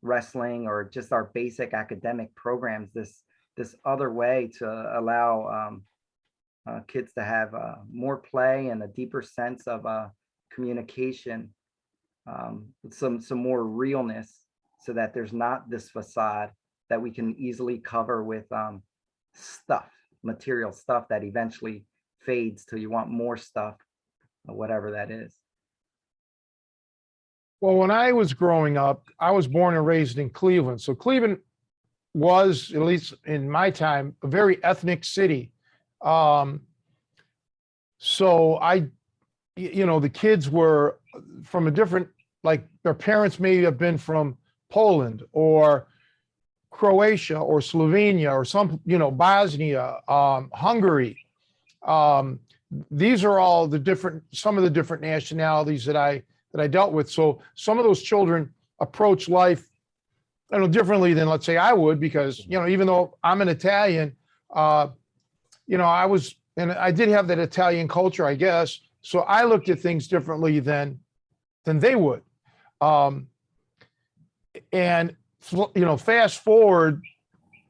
wrestling, or just our basic academic programs, this other way to allow kids to have more play and a deeper sense of communication, with some more realness, so that there's not this facade that we can easily cover with material stuff that eventually fades till you want more stuff, or whatever that is. Well, when I was growing up, I was born and raised in Cleveland. So Cleveland was, at least in my time, a very ethnic city. So the kids were from a different, like their parents may have been from Poland or Croatia or Slovenia or Bosnia, Hungary. These are all some of the different nationalities that I dealt with. So some of those children approach life, differently than, let's say, I would, because, even though I'm an Italian, I did have that Italian culture, I guess. So I looked at things differently than they would. And fast forward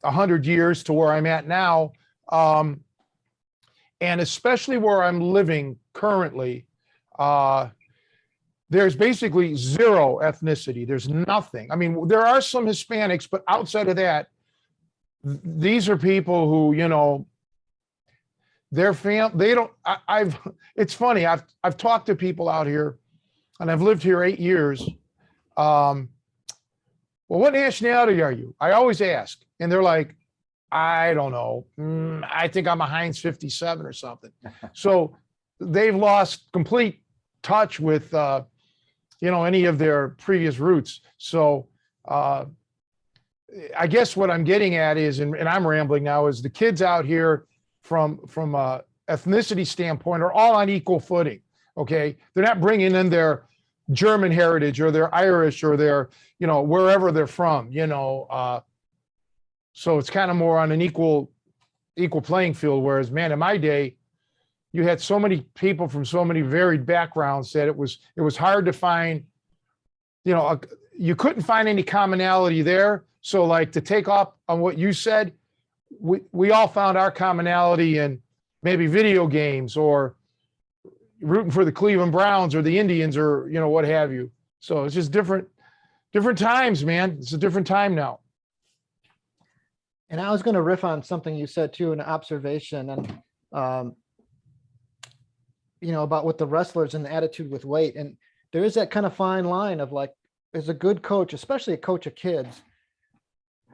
100 years to where I'm at now, and especially where I'm living currently, there's basically zero ethnicity. There's nothing. I mean, there are some Hispanics, but outside of that, these are people who, their they don't, it's funny. I've talked to people out here, and I've lived here 8 years. Well, what nationality are you? I always ask. And they're like, I don't know. I think I'm a Heinz 57 or something. So they've lost complete touch with, any of their previous roots. So I guess what I'm getting at is, and I'm rambling now, is the kids out here from a ethnicity standpoint are all on equal footing. Okay. They're not bringing in their German heritage or their Irish or their, wherever they're from, so it's kind of more on an equal playing field. Whereas, man, in my day, you had so many people from so many varied backgrounds that it was hard to find, you couldn't find any commonality there. So, like, to take off on what you said, we all found our commonality in maybe video games or, rooting for the Cleveland Browns or the Indians or, you know, what have you. So it's just different times, man. It's a different time now. And I was going to riff on something you said too, an observation, and you know, about with the wrestlers and the attitude with weight. And there is that kind of fine line of like, as a good coach, especially a coach of kids,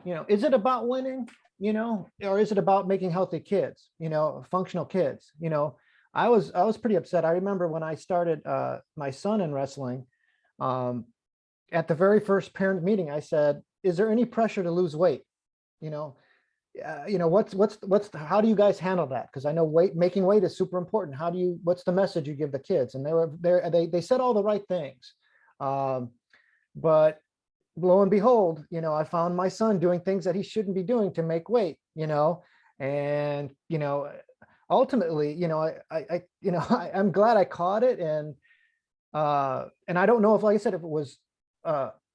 you know, is it about winning, you know, or is it about making healthy kids, you know, functional kids? You know, I was pretty upset. I remember when I started my son in wrestling, at the very first parent meeting, I said, is there any pressure to lose weight? You know, how do you guys handle that? Because I know making weight is super important. What's the message you give the kids? And they said all the right things. But lo and behold, you know, I found my son doing things that he shouldn't be doing to make weight, you know, and, you know, ultimately, you know, I'm glad I caught it. And I don't know if, like I said, if it was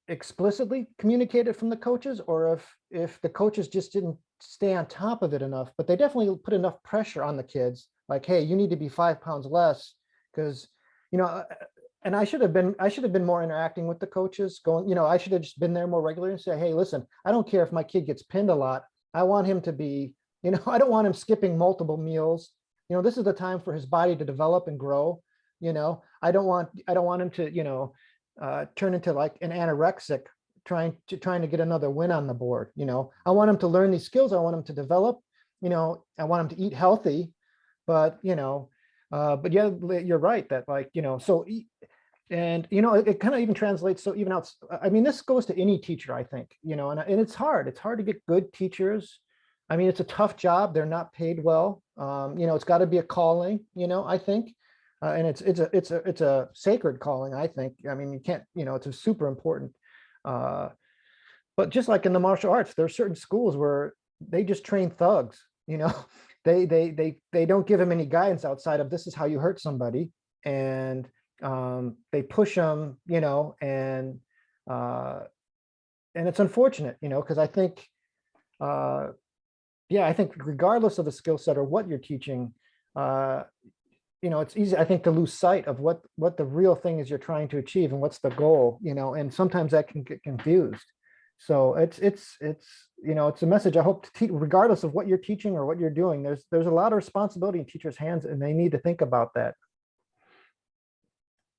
explicitly communicated from the coaches, or if the coaches just didn't stay on top of it enough, but they definitely put enough pressure on the kids, like, hey, you need to be 5 pounds less, because, you know, and I should have been more interacting with the coaches, going, you know, I should have just been there more regularly and say, hey, listen, I don't care if my kid gets pinned a lot. I want him to be, you know, I don't want him skipping multiple meals. You know, this is the time for his body to develop and grow. You know, I don't want him to, you know, turn into like an anorexic trying to get another win on the board. You know, I want him to learn these skills. I want him to develop, you know, I want him to eat healthy, but, you know, but yeah, you're right that, like, you know, so, and, you know, it kind of even translates. So even out, I mean, this goes to any teacher, I think, you know, and it's hard to get good teachers. I mean, it's a tough job. They're not paid well. You know, it's got to be a calling, you know, I think. And it's a sacred calling, I think. I mean, you can't, you know, it's a super important. But just like in the martial arts, there are certain schools where they just train thugs, you know, they don't give them any guidance outside of, this is how you hurt somebody. And they push them, you know, and it's unfortunate, you know, because I think, yeah, I think regardless of the skill set or what you're teaching, you know, it's easy, I think, to lose sight of what the real thing is you're trying to achieve and what's the goal, you know, and sometimes that can get confused. So it's you know, it's a message I hope to teach, regardless of what you're teaching or what you're doing. There's a lot of responsibility in teachers' hands, and they need to think about that.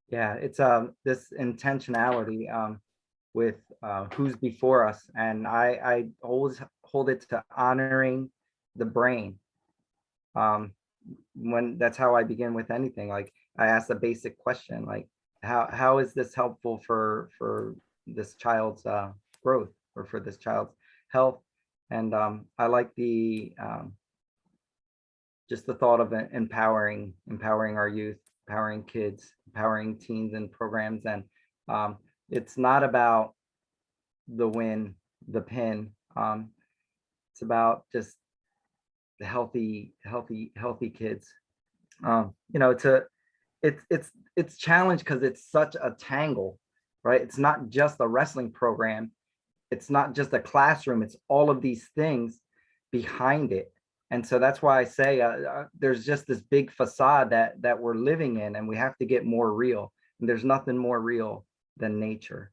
Yeah, it's this intentionality with who's before us, and I always hold it to honoring the brain. When that's how I begin with anything. Like, I ask a basic question, like, how is this helpful for this child's growth, or for this child's health? And I like the just the thought of empowering our youth, empowering kids, empowering teens and programs. And it's not about the win, the pin. It's about just the healthy kids. You know, it's challenged because it's such a tangle, right? It's not just a wrestling program. It's not just a classroom. It's all of these things behind it. And so that's why I say there's just this big facade that we're living in, and we have to get more real. And there's nothing more real than nature.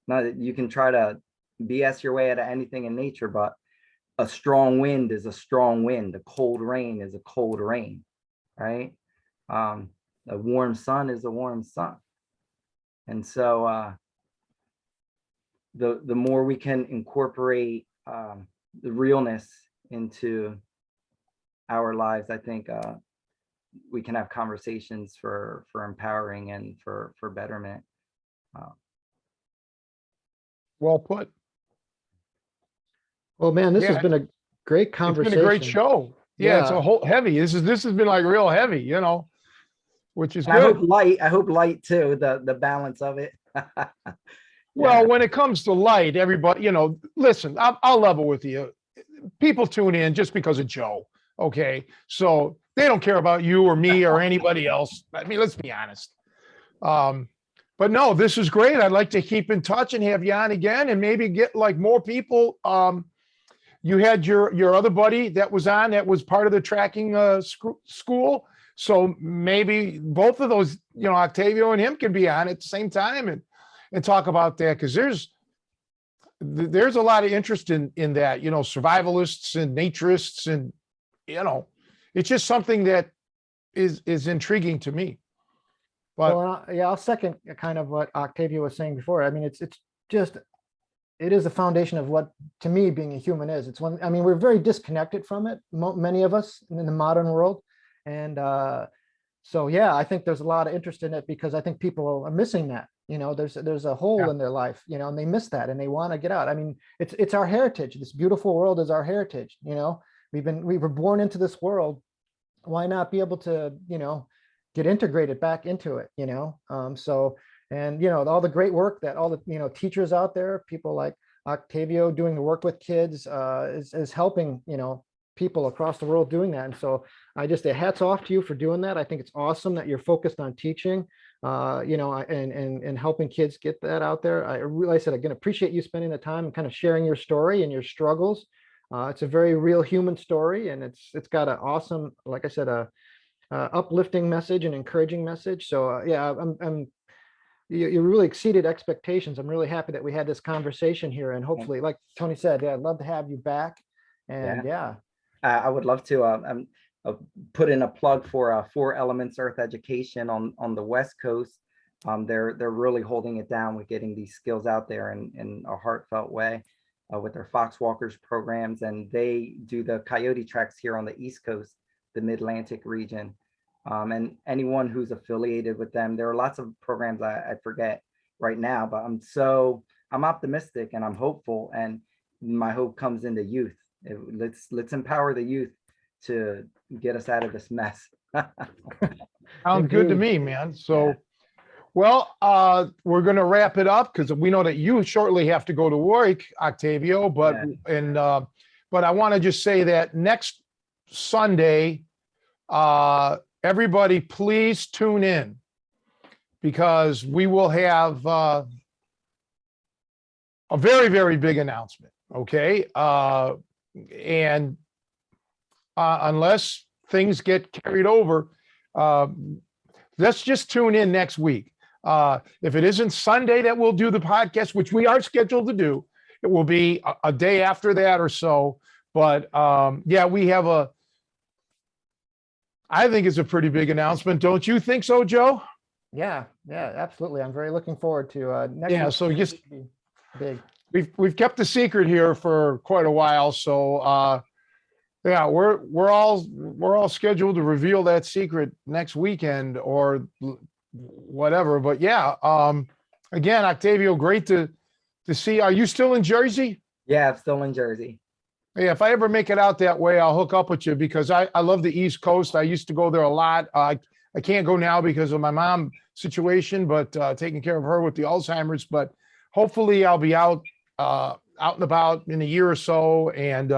Now, you can try to BS your way out of anything in nature, but a strong wind is a strong wind. A cold rain is a cold rain, right? A warm sun is a warm sun. And so the more we can incorporate the realness into our lives, I think we can have conversations for empowering and for betterment. Well put. Well, man, this has Yeah, been a great it's conversation. been a great show. Yeah, it's Yeah. a whole heavy. This has been like real heavy, you know, which is And I good. hope light too, the balance of it. Well, Yeah. when it comes to light, everybody, you know, listen, I'll level with you. People tune in just because of Joe. Okay. So they don't care about you or me or anybody else. I mean, let's be honest. But no, this is great. I'd like to keep in touch and have you on again, and maybe get like more people. You had your other buddy that was on, that was part of the tracking school. So maybe both of those, Octavio and him can be on at the same time and talk about that, because there's a lot of interest in that, survivalists and naturists, and it's just something that is intriguing to me. But Well, yeah, I'll second kind of what Octavio was saying before. I mean, it is the foundation of what, to me, being a human is. It's one, I mean, we're very disconnected from it, many of us in the modern world. And so, yeah, I think there's a lot of interest in it, because I think people are missing that. There's a hole in their life, and they miss that, and they want to get out. I mean, it's our heritage. This beautiful world is our heritage. We were born into this world. Why not be able to, get integrated back into it, so, and, all the great work that all the, teachers out there, people like Octavio doing the work with kids, is helping, people across the world doing that. And so I just say hats off to you for doing that. I think it's awesome that you're focused on teaching, and helping kids get that out there. I said, I can appreciate you spending the time and kind of sharing your story and your struggles. It's a very real human story, and it's got an awesome, like I said, uplifting message and encouraging message. So yeah, you really exceeded expectations. I'm really happy that we had this conversation here, and hopefully, like Tony said, yeah, I'd love to have you back. And yeah, I would love to put in a plug for 4 Elements Earth Education on the West Coast. They're really holding it down with getting these skills out there in a heartfelt way with their Fox Walkers programs, and they do the coyote tracks here on the East Coast, the Mid-Atlantic region. And anyone who's affiliated with them, there are lots of programs I forget right now, but I'm optimistic and I'm hopeful, and my hope comes in the youth. Let's empower the youth to get us out of this mess. sounds good to me, man. So, well, we're going to wrap it up, because we know that you shortly have to go to work, Octavio, but I want to just say that next Sunday, everybody please tune in, because we will have a very, very big announcement. Okay. And unless things get carried over, let's just tune in next week. If it isn't Sunday that we'll do the podcast, which we are scheduled to do, it will be a day after that or so. But yeah, we have I think it's a pretty big announcement. Don't you think so, Joe? yeah, absolutely. I'm very looking forward to next. Yeah, week. so just Big. we've kept the secret here for quite a while. So yeah, we're all scheduled to reveal that secret next weekend or whatever. But yeah, again, Octavio, great to see. Are you still in Jersey? Yeah, I'm still in Jersey. Yeah, if I ever make it out that way, I'll hook up with you, because I love the East Coast. I used to go there a lot. I can't go now because of my mom situation, but taking care of her with the Alzheimer's. But hopefully I'll be out and about in a year or so, and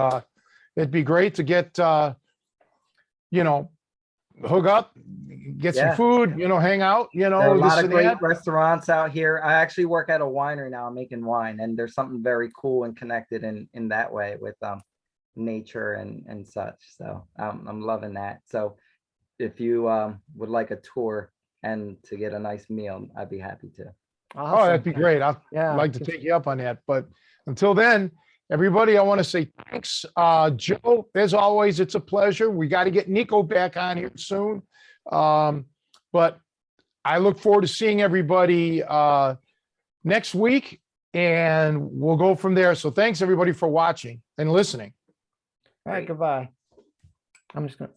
it'd be great to get hook up, get some food, hang out, There are a this lot of and great that. restaurants out here. I actually work at a winery now, making wine, and there's something very cool and connected in that way with nature and such. So I'm loving that. So if you would like a tour and to get a nice meal, I'd be happy to. Oh, that'd be great. I'd like to take you up on that. But until then, everybody, I want to say thanks. Joe, as always, it's a pleasure. We got to get Nico back on here soon. But I look forward to seeing everybody next week, and we'll go from there. So thanks, everybody, for watching and listening. All right, goodbye. I'm just gonna.